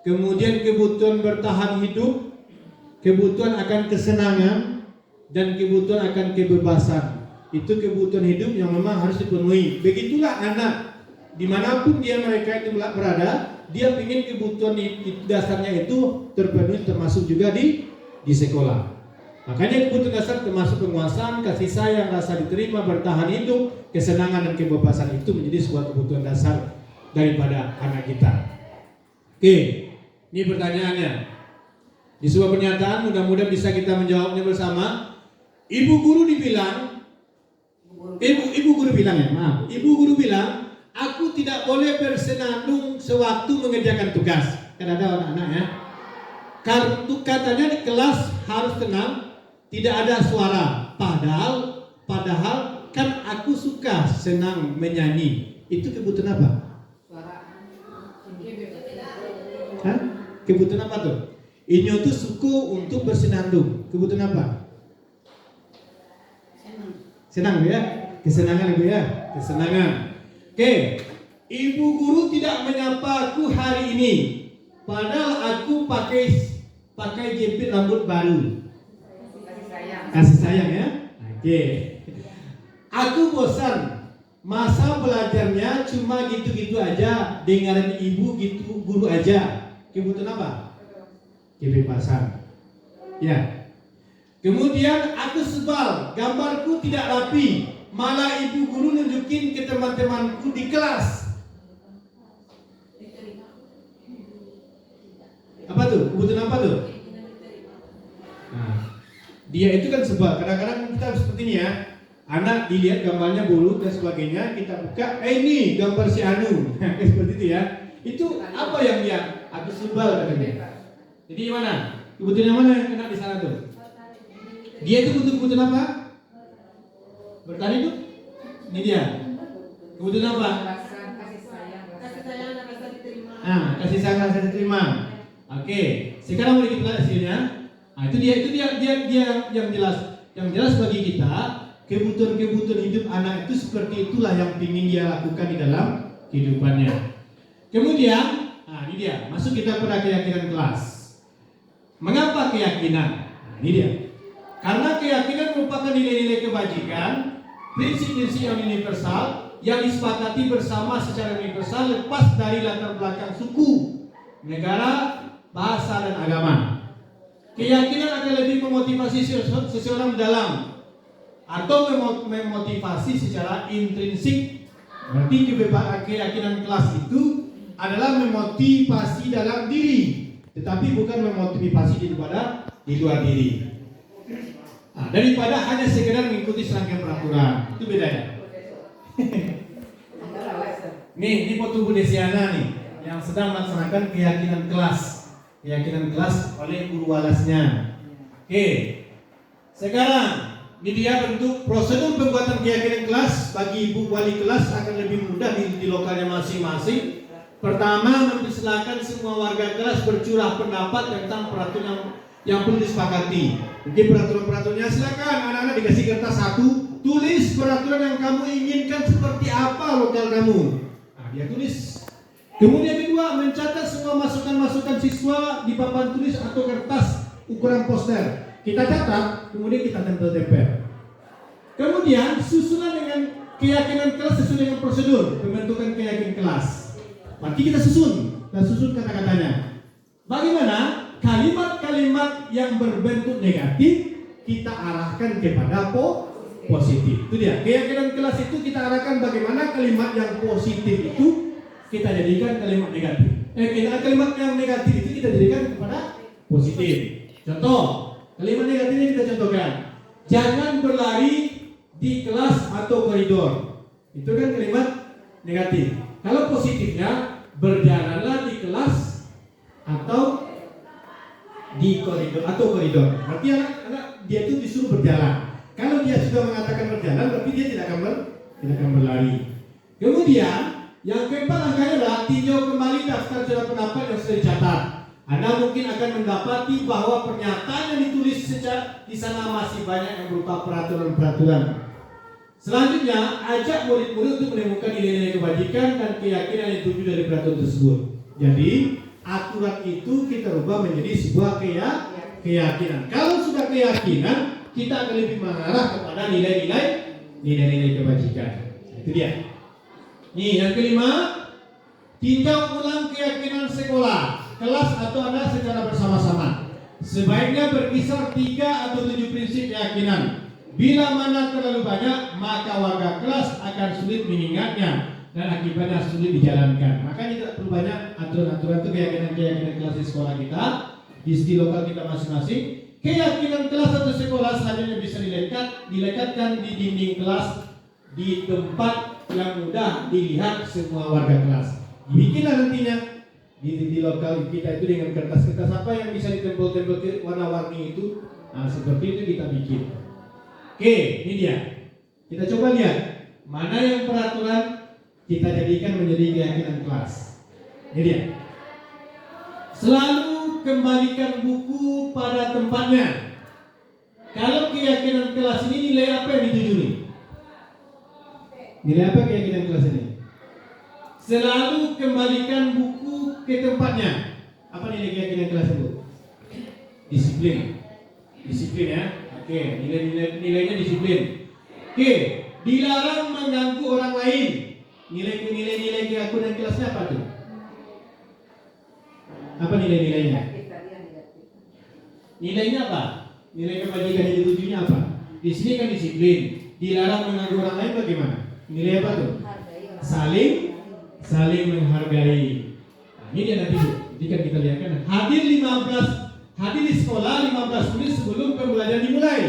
kemudian kebutuhan bertahan hidup, kebutuhan akan kesenangan, dan kebutuhan akan kebebasan. Itu kebutuhan hidup yang memang harus dipenuhi. Begitulah anak, dimanapun mereka itu berada, dia ingin kebutuhan dasarnya itu terpenuhi, termasuk juga di sekolah. Makanya kebutuhan dasar termasuk penguasaan, kasih sayang, rasa diterima, bertahan hidup, kesenangan dan kebebasan itu menjadi sebuah kebutuhan dasar daripada anak kita. Oke, ini pertanyaannya. Di sebuah pernyataan, mudah-mudahan bisa kita menjawabnya bersama. Ibu guru bilang, aku tidak boleh bersenandung sewaktu mengerjakan tugas. Kan ada anak-anak ya. Katanya di kelas harus tenang, tidak ada suara. Padahal kan aku suka senang menyanyi. Itu kebutuhan apa? Kebutuhan apa tuh? Inyo tuh suku untuk bersenandung. Kebutuhan apa? Senang ya? Kesenangan Ibu ya? Kesenangan. Oke. Ibu guru tidak menyapa aku hari ini. Padahal aku pakai jepit rambut baru. Kasih sayang ya? Oke. Aku bosan. Masa belajarnya cuma gitu-gitu aja, dengarin ibu gitu guru aja. Kebutuhan apa? Kebebasan. Ya. Kemudian aku sebal, gambarku tidak rapi. Malah ibu guru nunjukin ke teman-temanku di kelas. Apa tuh? Kebutuhan apa tuh? Nah, dia itu kan sebal. Kadang-kadang kita seperti ini ya. Anak dilihat gambarnya bulu dan sebagainya, kita buka, ini gambar si Anu. Seperti itu ya. Itu apa yang dia? Aku sebal katanya. Jadi mana? Kebutuhan yang mana yang kena di sana tuh? Dia itu butuh kebutuhan apa? Bertani itu? Ini dia. Kebutuhan apa? Kasih sayang dan rasa diterima. Kasih sayang rasa diterima. Oke. Sekarang mau kita hasilnya. Itu dia yang jelas. Yang jelas bagi kita, kebutuhan hidup anak itu seperti itulah yang ingin dia lakukan di dalam kehidupannya. Kemudian, ini dia. Masuk kita pada keyakinan kelas. Mengapa keyakinan? Ini dia. Karena keyakinan merupakan nilai-nilai kebajikan, prinsip-prinsip yang universal yang disepakati bersama secara universal lepas dari latar belakang suku, negara, bahasa dan agama. Keyakinan akan lebih memotivasi seseorang dalam atau memotivasi secara intrinsik. Berarti keyakinan kelas itu adalah memotivasi dalam diri, tetapi bukan memotivasi di luar diri. Daripada hanya sekedar mengikuti serangkaian peraturan, itu beda ya. Ini foto Bu Desiana nih, yang sedang melaksanakan keyakinan kelas oleh guru walasnya. Oke, sekarang ini dia bentuk prosedur pembuatan keyakinan kelas bagi ibu wali kelas akan lebih mudah di lokalnya masing-masing. Pertama, mempersilahkan semua warga kelas bercurah pendapat tentang peraturan yang perlu disepakati. Mungkin peraturan-peraturannya silakan anak-anak dikasih kertas satu, tulis peraturan yang kamu inginkan seperti apa lokal kamu. Dia tulis. Kemudian kedua, mencatat semua masukan-masukan siswa di papan tulis atau kertas ukuran poster. Kita catat, kemudian kita tempel-tempel. Kemudian susunan dengan keyakinan kelas sesuai dengan prosedur pembentukan keyakinan kelas. Berarti kita susun kata-katanya. Bagaimana? Kalimat-kalimat yang berbentuk negatif kita arahkan kepada positif. Itu dia. Keyakinan kelas itu kita arahkan bagaimana kalimat yang positif itu kita jadikan kalimat negatif. Kalimat yang negatif itu kita jadikan kepada positif. Contoh, kalimat negatifnya kita contohkan. Jangan berlari di kelas atau koridor. Itu kan kalimat negatif. Kalau positifnya, berjalanlah di kelas atau di koridor Berarti anak dia itu disuruh berjalan. Kalau dia sudah mengatakan berjalan, berarti dia tidak akan berlari. Kemudian yang keempat langkahnya adalah tinjau kembali daftar surat pendapat yang sudah dicatat. Anda mungkin akan mendapati bahwa pernyataan yang ditulis di sana masih banyak yang berupa peraturan-peraturan. Selanjutnya, ajak murid-murid untuk menemukan nilai-nilai kebajikan dan keyakinan yang dituju dari peraturan tersebut. Jadi, aturan itu kita rubah menjadi sebuah keyakinan. Kalau sudah keyakinan, kita akan lebih mengarah kepada nilai-nilai kebajikan. Itu dia. Nih, yang kelima, tinjau ulang keyakinan sekolah, kelas atau anak secara bersama-sama. Sebaiknya berkisar 3 atau 7 prinsip keyakinan. Bila mana terlalu banyak, maka warga kelas akan sulit mengingatnya dan akibatnya sulit dijalankan. Makanya tidak perlu banyak aturan-aturan itu keyakinan kelas di sekolah kita, di lokal kita masing-masing. Keyakinan kelas atau sekolah selanjutnya bisa dilekatkan di dinding kelas di tempat yang mudah dilihat semua warga kelas. Dibikinlah nantinya di lokal kita itu dengan kertas-kertas apa yang bisa ditempel-tempel warna-warni itu. Seperti itu kita bikin. Oke, ini dia. Kita coba lihat mana yang peraturan kita jadikan menjadi keyakinan kelas. Ini dia. Selalu kembalikan buku pada tempatnya. Kalau keyakinan kelas ini nilai apa yang dituju nih? Nilai apa keyakinan kelas ini? Selalu kembalikan buku ke tempatnya. Apa nilai keyakinan kelas itu? Disiplin. Disiplin ya. Oke, nilainya disiplin. Oke, dilarang mengganggu orang lain. Nilai keyakinan kelasnya apa tuh? Apa nilainya? Nilainya apa? Nilai kebajikan yang ditujunya apa? Di sini kan disiplin. Dilarang mengganggu orang lain bagaimana? Nilai apa tuh? Saling menghargai. Ini dia nanti tuh. Jadi kan kita lihat kan hadir di sekolah 15 menit sebelum pembelajaran dimulai.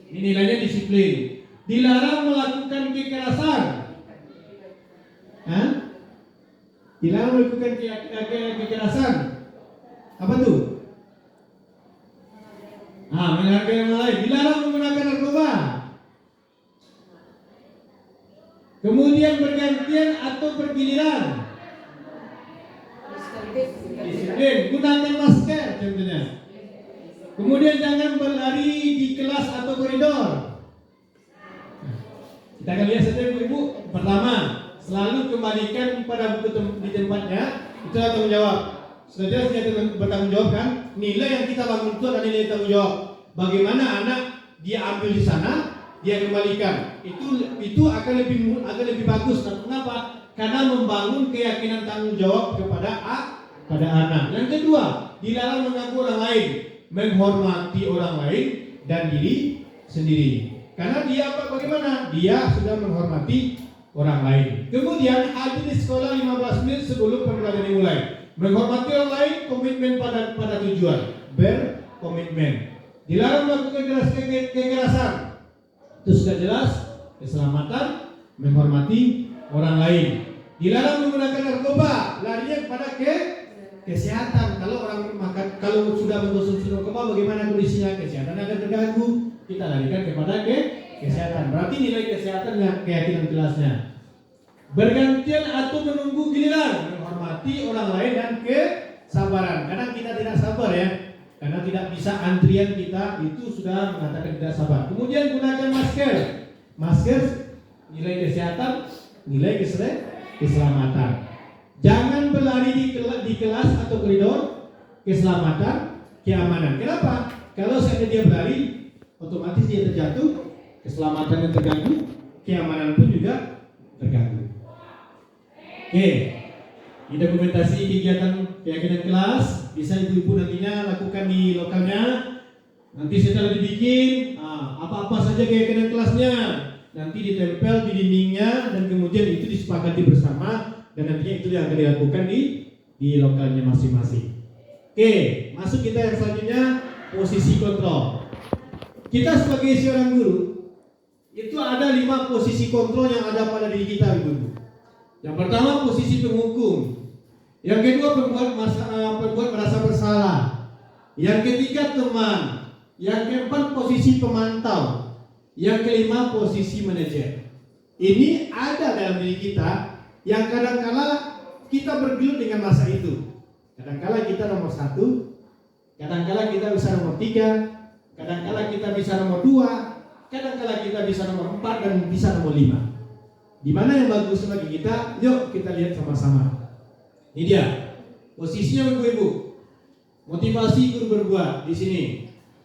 Ini nilainya disiplin. Dilarang melakukan kekerasan. Hah? Dilarang melakukan kekerasan. Apa tuh? Menghargai yang lain. Dilarang menggunakan narkoba. Kemudian bergantian atau bergiliran. Disiplin. Gunakan masker contohnya. Kemudian jangan berlari di kelas atau koridor. Kita akan lihat saja ibu-ibu. Pertama, selalu kembalikan pada buku di tempatnya. Itu tanggung jawab. Sudah jelas kita bertanggung jawab kan? Nilai yang kita bangun itu adalah nilai tanggung jawab. Bagaimana anak dia ambil di sana, dia kembalikan. Itu akan lebih bagus. Kenapa? Karena membangun keyakinan tanggung jawab kepada anak. Yang kedua, dilarang mengaku orang lain, menghormati orang lain dan diri sendiri. Karena dia bagaimana? Dia sudah menghormati orang lain. Kemudian hadir di sekolah 15 menit sebelum pembelajaran dimulai. Menghormati orang lain, komitmen pada tujuan, berkomitmen. Dilarang melakukan kekerasan. Itu sudah jelas. Keselamatan, menghormati orang lain. Dilarang menggunakan narkoba, larinya kepada kesehatan. Kalau sudah mengkonsumsi narkoba, bagaimana kondisinya? Kesehatan akan terganggu. Kita larikan kepada kesehatan. Berarti nilai kesehatannya, keyakinan jelasnya. Bergantian atau menunggu giliran, menghormati orang lain dan kesabaran. Kadang kita tidak sabar ya, karena tidak bisa antrian kita itu sudah mengatakan tidak sabar. Kemudian gunakan masker. Masker nilai kesehatan, nilai keselamatan. Jangan berlari di kelas atau koridor, keselamatan, keamanan. Kenapa? Kalau seandainya dia berlari, otomatis dia terjatuh, keselamatannya terganggu, keamanan pun juga terganggu. Oke, ini dokumentasi kegiatan keyakinan kelas bisa ibu-ibu nantinya lakukan di lokalnya. Nanti setelah dibikin apa-apa saja keyakinan kelasnya, nanti ditempel di dindingnya dan kemudian itu disepakati bersama dan nantinya itu yang akan dilakukan di lokalnya masing-masing. Oke, masuk kita yang selanjutnya, posisi kontrol. Kita sebagai seorang guru itu ada 5 posisi kontrol yang ada pada diri kita, ibu. Yang pertama posisi penghukum, yang kedua pembuat merasa bersalah, yang ketiga teman, yang keempat posisi pemantau, yang kelima posisi manajer. Ini ada dalam diri kita yang kadang-kala kita bergelut dengan masa itu. Kadang-kala kita nomor 1, kadang-kala kita bisa nomor 3, kadang-kala kita bisa nomor 2, kadang-kala kita bisa nomor 4 dan bisa nomor 5. Di mana yang bagus bagi kita? Yuk kita lihat sama-sama. Ini dia posisinya ibu-ibu. Motivasi guru berbuat di sini.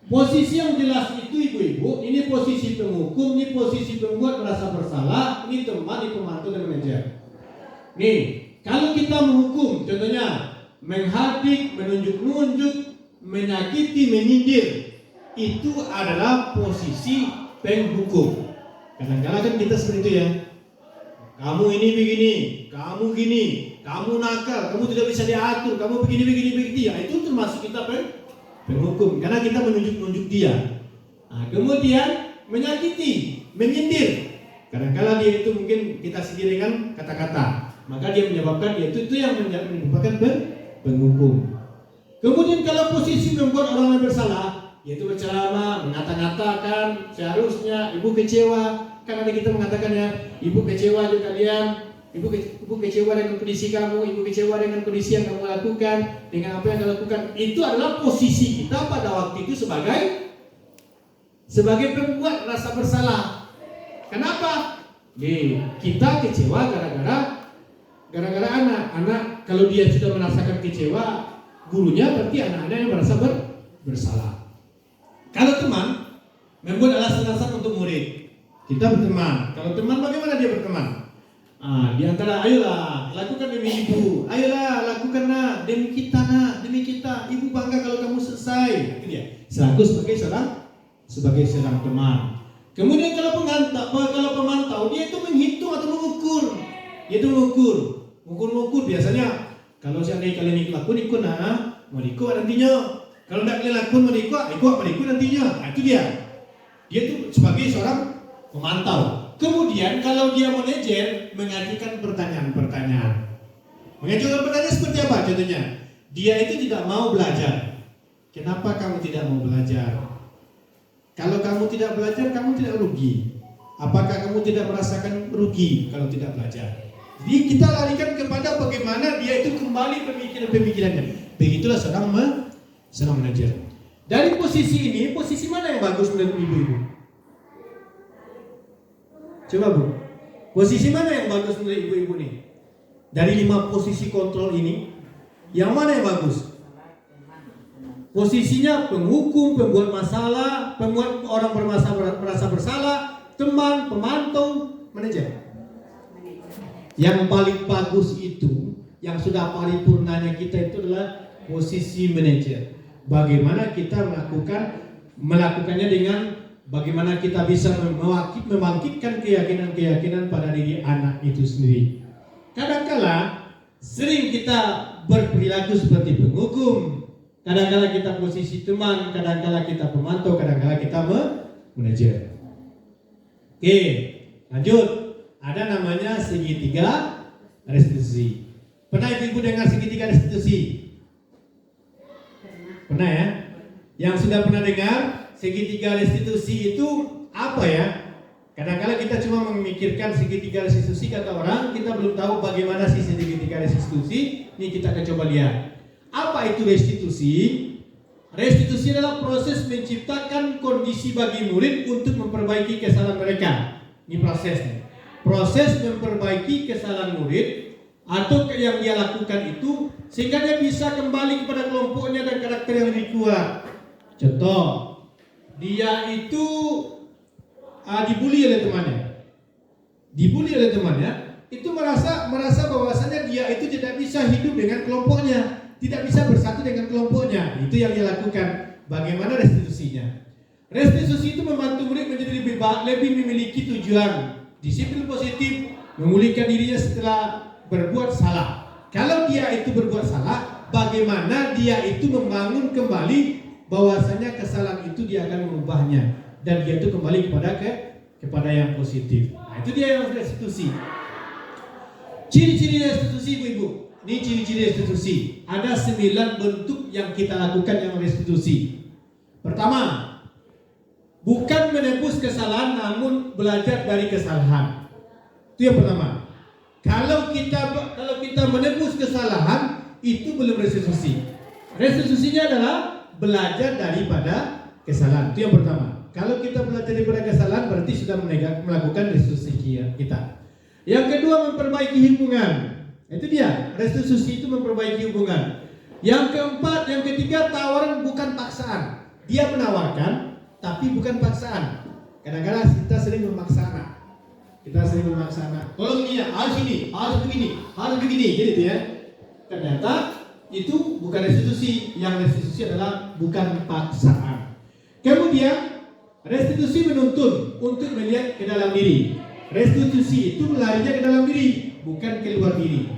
Posisi yang jelas itu ibu-ibu. Ini posisi penghukum, ini posisi pembuat merasa bersalah, ini teman, ini pemantau dan manajer. Nih, kalau kita menghukum, contohnya menghardik, menunjuk-nunjuk, menyakiti, menyindir, itu adalah posisi penghukum. Kadang-kadang kan kita seperti itu ya. Kamu ini begini, kamu gini, kamu nakal, kamu tidak bisa diatur, kamu begini. Ya, itu termasuk kita penghukum karena kita menunjuk-nunjuk dia. Kemudian menyakiti, menyindir. Kadang-kala dia itu mungkin kita sindir dengan kata-kata, maka dia menyebabkan dia itu yang menyebabkan penghukum. Kemudian kalau posisi membuat orang lain bersalah, yaitu berceramah, mengata-ngatakan, seharusnya ibu kecewa. Kan ada kita mengatakan ya, ibu kecewa juga kalian, ibu kecewa dengan kondisi kamu, ibu kecewa dengan kondisi yang kamu lakukan, dengan apa yang kamu lakukan. Itu adalah posisi kita pada waktu itu sebagai pembuat rasa bersalah. Kenapa? Kita kecewa gara-gara anak kalau dia sudah merasakan kecewa, gurunya berarti anak-anak yang merasa bersalah. Kalau teman membuat alasan-alasan untuk murid. Kita berteman. Kalau teman bagaimana dia berteman? Di antara ayolah lakukan demi ibu. Ayolah lakukan demi kita demi kita. Ibu bangga kalau kamu selesai. Itu dia. Selaku sebagai seorang teman. Kemudian kalau pemantau dia itu menghitung atau mengukur. Dia itu mengukur biasanya. Kalau seandainya kalian ikut mau ikut nantinya. Kalau tidak kalian lakukan mau ikut nantinya. Itu dia. Dia itu sebagai seorang memantau. Kemudian kalau dia manajer, mengajukan pertanyaan-pertanyaan. Mengajukan pertanyaan seperti apa contohnya? Dia itu tidak mau belajar. Kenapa kamu tidak mau belajar? Kalau kamu tidak belajar, kamu tidak rugi. Apakah kamu tidak merasakan rugi kalau tidak belajar? Jadi kita larikan kepada bagaimana dia itu kembali pemikiran-pemikirannya. Begitulah seorang manajer. Dari posisi ini, posisi mana yang bagus menurut ibu-ibu? Coba Bu, posisi mana yang bagus menurut ibu-ibu nih? Dari 5 posisi kontrol ini, yang mana yang bagus? Posisinya penghukum, pembuat masalah, pembuat orang merasa bersalah, teman, pemantau, manajer. Yang paling bagus itu, yang sudah paripurnanya kita itu adalah posisi manajer. Bagaimana kita melakukannya dengan bagaimana kita bisa membangkitkan keyakinan-keyakinan pada diri anak itu sendiri. Kadang-kala sering kita berperilaku seperti penghukum, kadang-kala kita posisi teman, kadang-kala kita pemantau, kadang-kala kita manajer. Oke, lanjut. Ada namanya segitiga restitusi. Pernah ibu dengar segitiga restitusi? Pernah ya? Yang sudah pernah dengar segitiga restitusi itu apa ya? Kadang-kadang kita cuma memikirkan segitiga restitusi kata orang, kita belum tahu bagaimana sih segitiga restitusi. Ini kita akan coba lihat. Apa itu restitusi? Restitusi adalah proses menciptakan kondisi bagi murid untuk memperbaiki kesalahan mereka. Ini prosesnya. Proses memperbaiki kesalahan murid atau yang dia lakukan itu sehingga dia bisa kembali kepada kelompoknya dan karakter yang lebih kuat. Contoh, dia itu dibully oleh temannya, itu merasa bahwasanya dia itu tidak bisa hidup dengan kelompoknya, tidak bisa bersatu dengan kelompoknya. Itu yang dia lakukan. Bagaimana restitusinya? Restitusi itu membantu murid menjadi lebih memiliki tujuan, disiplin positif, memulihkan dirinya setelah berbuat salah. Kalau dia itu berbuat salah, bagaimana dia itu membangun kembali bahwasanya kesalahan itu dia akan mengubahnya dan dia itu kembali kepada yang positif. Nah, itu dia yang restitusi. Ciri-ciri restitusi ibu-ibu. Ini ciri-ciri restitusi. Ada 9 bentuk yang kita lakukan yang restitusi. Pertama, bukan menebus kesalahan namun belajar dari kesalahan. Itu yang pertama. Kalau kita menebus kesalahan itu belum restitusi. Restitusinya adalah belajar daripada kesalahan. Itu yang pertama. Kalau kita belajar daripada kesalahan berarti sudah melakukan restitusi kita. Yang kedua, memperbaiki hubungan. Itu dia. Restitusi itu memperbaiki hubungan. Yang keempat, yang ketiga, tawaran bukan paksaan. Dia menawarkan tapi bukan paksaan. Kadang-kadang kita sering memaksa anak. Tolong ini ya, harus ini, harus begini, gitu ya. Ternyata itu bukan restitusi. Yang restitusi adalah bukan paksaan. Kemudian restitusi menuntun untuk melihat ke dalam diri. Restitusi itu melarinya ke dalam diri, bukan keluar diri.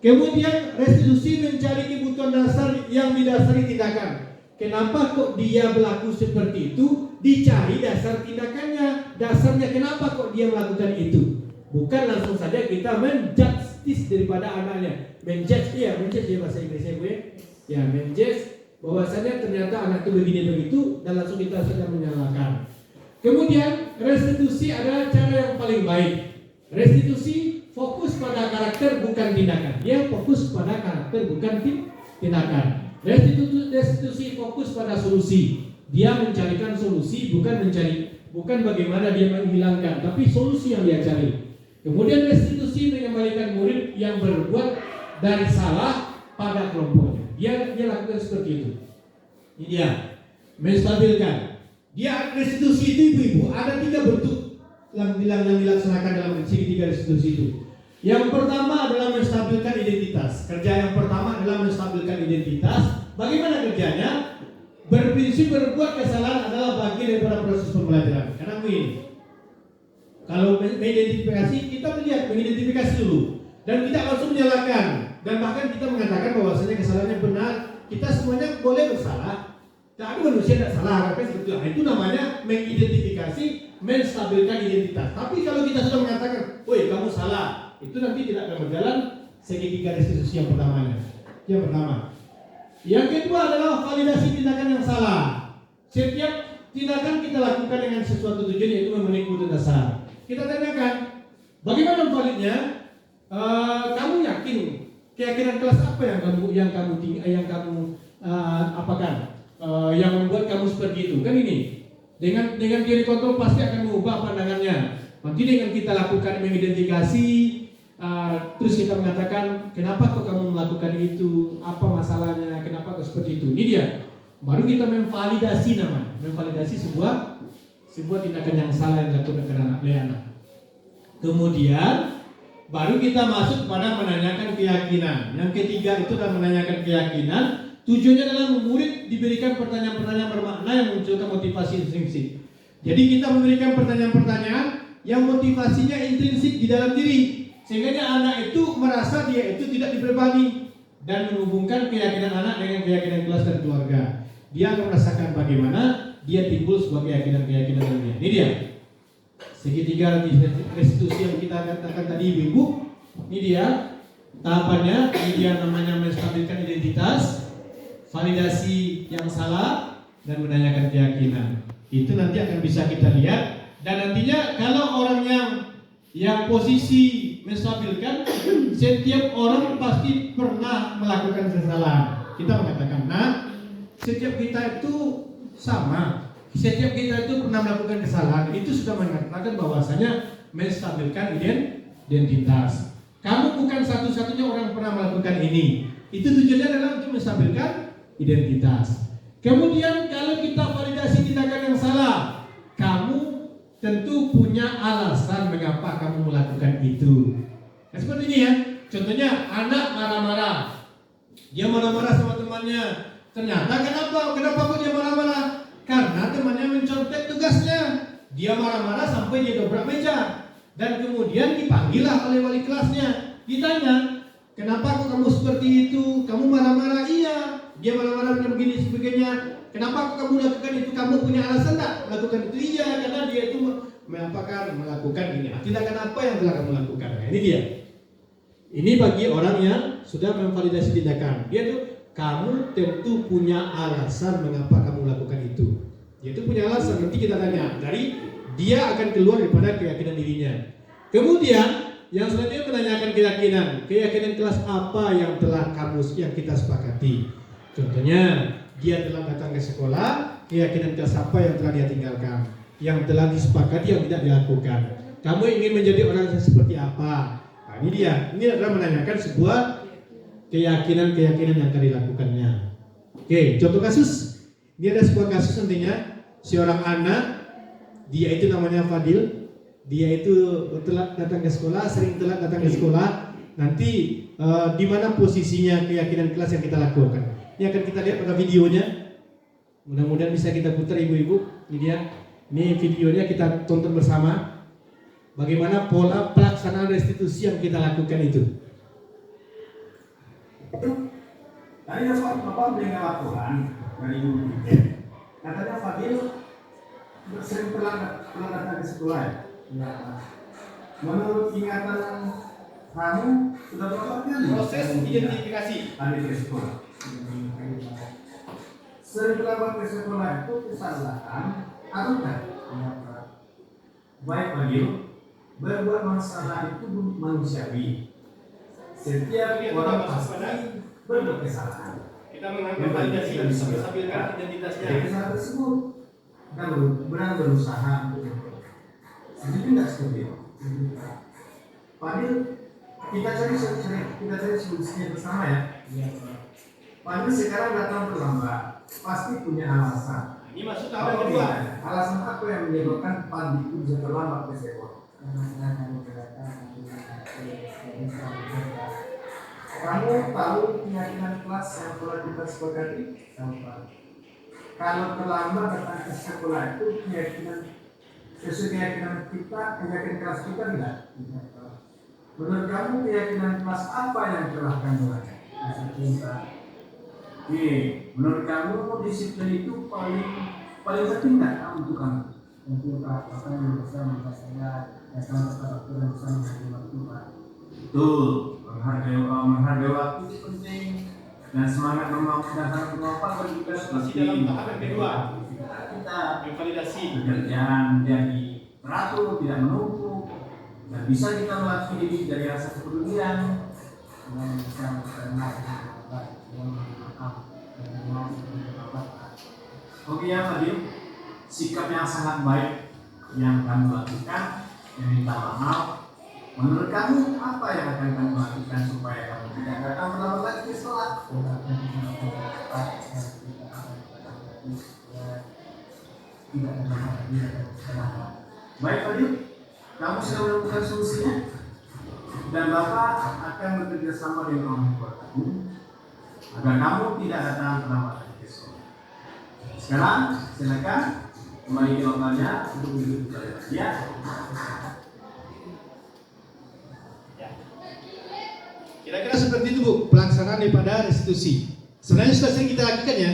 Kemudian restitusi mencari kebutuhan dasar yang didasari tindakan. Kenapa kok dia berlaku seperti itu? Dicari dasar tindakannya. Dasarnya kenapa kok dia melakukan itu? Bukan langsung saja kita menjudge daripada anaknya. Menjudge ya bahasa Inggrisnya gue. Ya, menjudge bahwasanya ternyata anak itu begini begitu dan langsung kita sudah menyalahkan. Kemudian restitusi adalah cara yang paling baik. Restitusi fokus pada karakter bukan tindakan. Dia fokus pada karakter bukan tindakan. Restitusi fokus pada solusi. Dia mencarikan solusi, bukan bagaimana dia menghilangkan, tapi solusi yang dia cari. Kemudian restitusi mengembalikan murid yang berbuat dari salah pada kelompoknya. Dia lakukan seperti itu. Ini dia menstabilkan. Dia restitusi itu ibu-ibu ada 3 bentuk yang dilaksanakan dalam segitiga restitusi itu. Yang pertama adalah menstabilkan identitas. Kerja yang pertama adalah menstabilkan identitas. Bagaimana kerjanya? Berprinsip berbuat kesalahan adalah bagian daripada proses pembelajaran. Karena begini, kalau mengidentifikasi, kita mengidentifikasi dulu dan tidak langsung menyalahkan. Dan bahkan kita mengatakan bahwasanya kesalahannya benar. Kita semuanya boleh bersalah. Tak ada manusia tidak salah. Itu namanya mengidentifikasi menstabilkan identitas. Tapi kalau kita sudah mengatakan, woi kamu salah, itu nanti tidak akan berjalan segitiga restitusi yang pertamanya. Yang pertama. Yang kedua adalah validasi tindakan yang salah. Setiap tindakan kita lakukan dengan sesuatu tujuan, yaitu memenuhi kebutuhan dasar. Kita tanyakan, bagaimana validnya? Kamu yakin keyakinan kelas apa yang kamu apakan? Yang membuat kamu seperti itu? Kan ini. Dengan teori kontrol pasti akan mengubah pandangannya. Nanti dengan kita lakukan mengidentifikasi, terus kita mengatakan kenapa kok kamu melakukan itu, apa masalahnya, kenapa kok seperti itu. Ini dia. Baru kita memvalidasi namanya, memvalidasi sebuah tindakan yang salah yang dilakukan oleh anak. Kemudian baru kita masuk pada menanyakan keyakinan. Yang ketiga itu adalah menanyakan keyakinan. Tujuannya adalah murid diberikan pertanyaan-pertanyaan bermakna yang munculkan motivasi intrinsik. Jadi kita memberikan pertanyaan-pertanyaan yang motivasinya intrinsik di dalam diri, sehingga anak itu merasa dia itu tidak dibebani dan menghubungkan keyakinan anak dengan keyakinan kelas dan keluarga. Dia akan merasakan bagaimana dia timbul sebuah keyakinan-keyakinan dalamnya. Ini dia segitiga restitusi yang kita katakan tadi ibu-ibu. Ini dia tahapannya. Ini dia namanya menstabilkan identitas, validasi yang salah, dan menanyakan keyakinan. Itu nanti akan bisa kita lihat. Dan nantinya kalau orang yang posisi menstabilkan, setiap orang pasti pernah melakukan kesalahan. Kita mengatakan, nah, setiap kita itu sama. Setiap kita itu pernah melakukan kesalahan. Itu sudah mengatakan bahwasanya menstabilkan identitas. Kamu bukan satu-satunya orang yang pernah melakukan ini. Itu tujuannya adalah untuk menstabilkan identitas. Kemudian kalau kita validasi tindakan yang salah, kamu tentu punya alasan mengapa kamu melakukan itu. Nah, seperti ini ya. Contohnya anak marah-marah. Dia marah-marah sama temannya. Ternyata kenapa kok dia marah-marah? Karena temannya mencontek tugasnya. Dia marah-marah sampai dia dobrak meja. Dan kemudian dipanggillah oleh wali kelasnya. Ditanya, kenapa kok kamu seperti itu? Kamu marah-marah? Iya. Dia marah-marah dan begini sebagainya. Kenapa kok kamu lakukan itu? Kamu punya alasan tak melakukan itu? Iya, karena dia itu melakukan ini. Tindakan apa yang telah kamu lakukan? Nah, ini dia. Ini bagi orang yang sudah memvalidasi tindakan. Dia tuh, kamu tentu punya alasan mengapa kamu lakukan itu. Dia itu punya alasan. Nanti kita tanya. Dari dia akan keluar daripada keyakinan dirinya. Kemudian yang selanjutnya menanyakan keyakinan. Keyakinan kelas apa yang kita sepakati? Contohnya, dia telah datang ke sekolah, keyakinan kelas apa yang telah dia tinggalkan, yang telah disepakati yang tidak dilakukan. Kamu ingin menjadi orang yang seperti apa? Nah, ini dia. Ini adalah menanyakan sebuah keyakinan-keyakinan yang akan dilakukannya. Oke, contoh kasus. Ini ada sebuah kasus nantinya. Seorang anak, dia itu namanya Fadil. Dia itu telat datang ke sekolah, sering telat datang ke sekolah. Nanti di mana posisinya keyakinan kelas yang kita lakukan? Ini akan kita lihat pada videonya. Mudah-mudahan bisa kita putar ibu-ibu. Ini dia. Ini videonya kita tonton bersama. Bagaimana pola pelaksanaan restitusi yang kita lakukan itu. Tadi Bapak mendengar laporan dari Ibu Tiket. Katanya Fadil sering pernah datang ke sekolah. Ya. Menurut ingatan kamu sudah berapa kali Proses identifikasi tadi ke sekolah? Sering berapa ke sekolah itu kesalahan atau tidak? Baik Fadil, berbuat masalah itu manusiawi. Setiap orang pasti berbuat kesalahan. Kita menganggap validasi dan menstabilkan identitasnya. Dari kesalahan tersebut kita benar berusaha untuk setuju tidak setuju. Fadil, kita cari solusinya bersama ya. Fadil sekarang datang terlambat, pasti punya alasan. Ini masuk tahap yang kedua. Alasan apa yang menyebabkan Fadil itu bisa terlambat ke sekolah? Kamu tahu keyakinan kelas yang telah kita sepakati? Kalau terlambat datang ke sekolah itu sesuai keyakinan kita, keyakinan kelas kita tidak? Menurut kamu keyakinan kelas apa yang telah kamu lakukan? Menurut kamu disiplin itu paling penting nggak untuk kamu? Mungkin Pak Bapak yang bisa membuat saya datang tepat waktu dan bisa menghargai waktu Pak. Betul, menghargai waktu itu penting dan semangat datang bermanfaat bagi kita Masih dalam tahap yang kedua. Kita Validasi. pekerjaan jadi teratur, tidak menumpuk, dan bisa kita melatih diri dari rasa kepedulian Yang bisa menerima Bapak, yang maaf, yang Bapak. Oke ya Fadil, sikap yang sangat baik yang kamu lakukan, yang minta maaf. Menurut kamu apa yang akan kamu lakukan supaya kamu tidak datang terlambat lagi ke sekolah? Tidak ada masalah. Baik Fadil, kamu sudah menemukan solusinya dan Bapak akan bekerja sama dengan orang tua kamu agar kamu tidak datang terlambat lagi ke sekolah. Sekarang silakan kembali ke lokalnya untuk duduk kembali lagi ya. Kira-kira seperti itu Bu, pelaksanaan daripada restitusi. Sebenarnya sudah sering kita lakukan ya.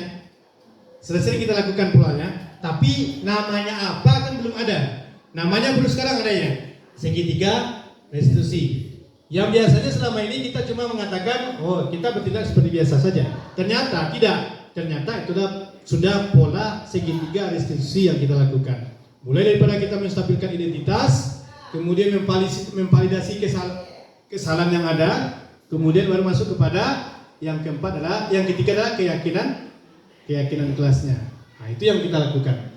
Sudah sering kita lakukan polanya, tapi namanya apa kan belum ada. Namanya baru sekarang adanya. Segitiga restitusi. Yang biasanya selama ini kita cuma mengatakan, oh kita bertindak seperti biasa saja. Ternyata tidak. Ternyata itu sudah pola segitiga restitusi yang kita lakukan. Mulai daripada kita menstabilkan identitas, kemudian memvalidasi kesalahan yang ada, kemudian baru masuk kepada yang keempat adalah, yang ketiga adalah keyakinan kelasnya. Nah, itu yang kita lakukan.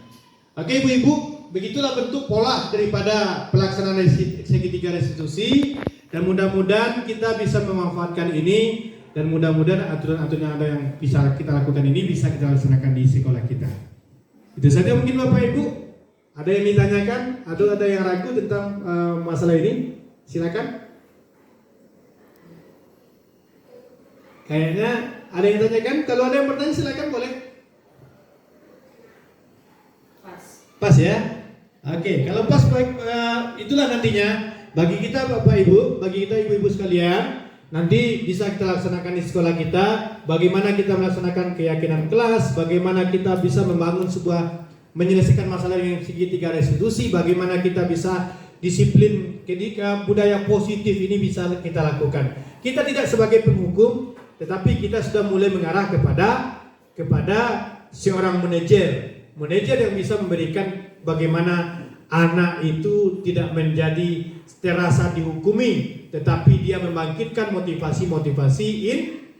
Oke ibu-ibu, begitulah bentuk pola daripada pelaksanaan segitiga restitusi, dan mudah-mudahan kita bisa memanfaatkan ini, dan mudah-mudahan aturan-aturan yang bisa kita lakukan ini bisa kita laksanakan di sekolah kita. Itu saja mungkin Bapak Ibu. Ada yang ditanyakan atau ada yang ragu tentang masalah ini? Silakan. Kayaknya ada yang tanyakan. Kalau ada yang bertanya silakan boleh. Pas ya. Oke, kalau pas itulah nantinya bagi kita Bapak Ibu, bagi kita ibu-ibu sekalian, nanti bisa kita laksanakan di sekolah kita. Bagaimana kita melaksanakan keyakinan kelas, bagaimana kita bisa membangun sebuah, menyelesaikan masalah dengan segitiga restitusi, bagaimana kita bisa disiplin ketika budaya positif ini bisa kita lakukan. Kita tidak sebagai penghukum, tetapi kita sudah mulai mengarah kepada seorang manajer yang bisa memberikan bagaimana anak itu tidak menjadi terasa dihukumi, tetapi dia membangkitkan motivasi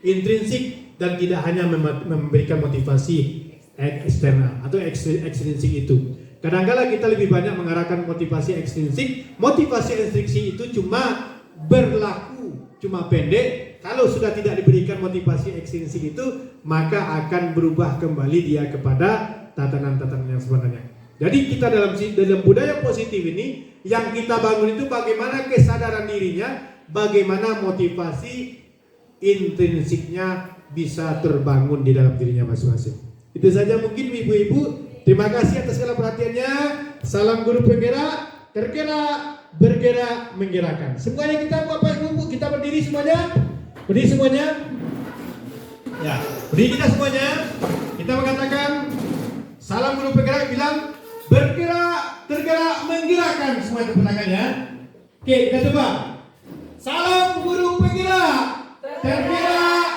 intrinsik dan tidak hanya memberikan motivasi eksternal atau ekstrinsik itu. Kadang-kadang kita lebih banyak mengarahkan motivasi ekstrinsik. Motivasi ekstrinsik itu cuma berlaku, cuma pendek. Kalau sudah tidak diberikan motivasi ekstrinsik itu, maka akan berubah kembali dia kepada tatanan-tatanan yang sebenarnya. Jadi kita dalam budaya positif ini, yang kita bangun itu bagaimana kesadaran dirinya, bagaimana motivasi intrinsiknya bisa terbangun di dalam dirinya masing-masing. Itu saja mungkin ibu-ibu. Terima kasih atas segala perhatiannya. Salam guru penggerak, tergerak, bergerak, menggerakkan. Semuanya kita Bapak Ibu, kita berdiri semuanya. Berdiri semuanya. Ya, berdiri kita semuanya. Kita mengatakan salam guru penggerak, bilang bergerak, tergerak, menggerakkan. Semua tepuk tangannya. Oke, kita coba. Salam guru penggerak, tergerak,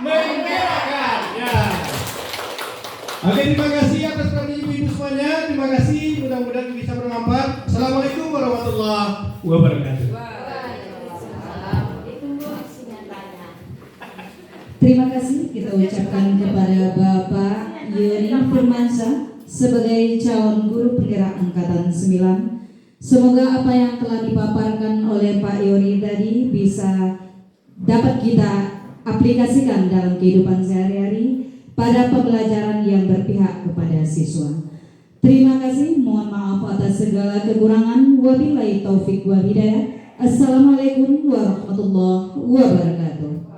menggerakkan. Ya. Oke, terima kasih atas perhatian ibu-ibu semuanya. Terima kasih, mudah-mudahan bisa bermanfaat. Assalamualaikum warahmatullahi wabarakatuh. Terima kasih kita ucapkan kepada Bapak Yuri Firmansyah sebagai calon guru penggerak angkatan 9. Semoga apa yang telah dipaparkan oleh Pak Yuri tadi bisa dapat kita aplikasikan dalam kehidupan sehari-hari pada pembelajaran yang berpihak kepada siswa. Terima kasih, mohon maaf atas segala kekurangan. Wabillahi taufik wal hidayah. Assalamualaikum warahmatullahi wabarakatuh.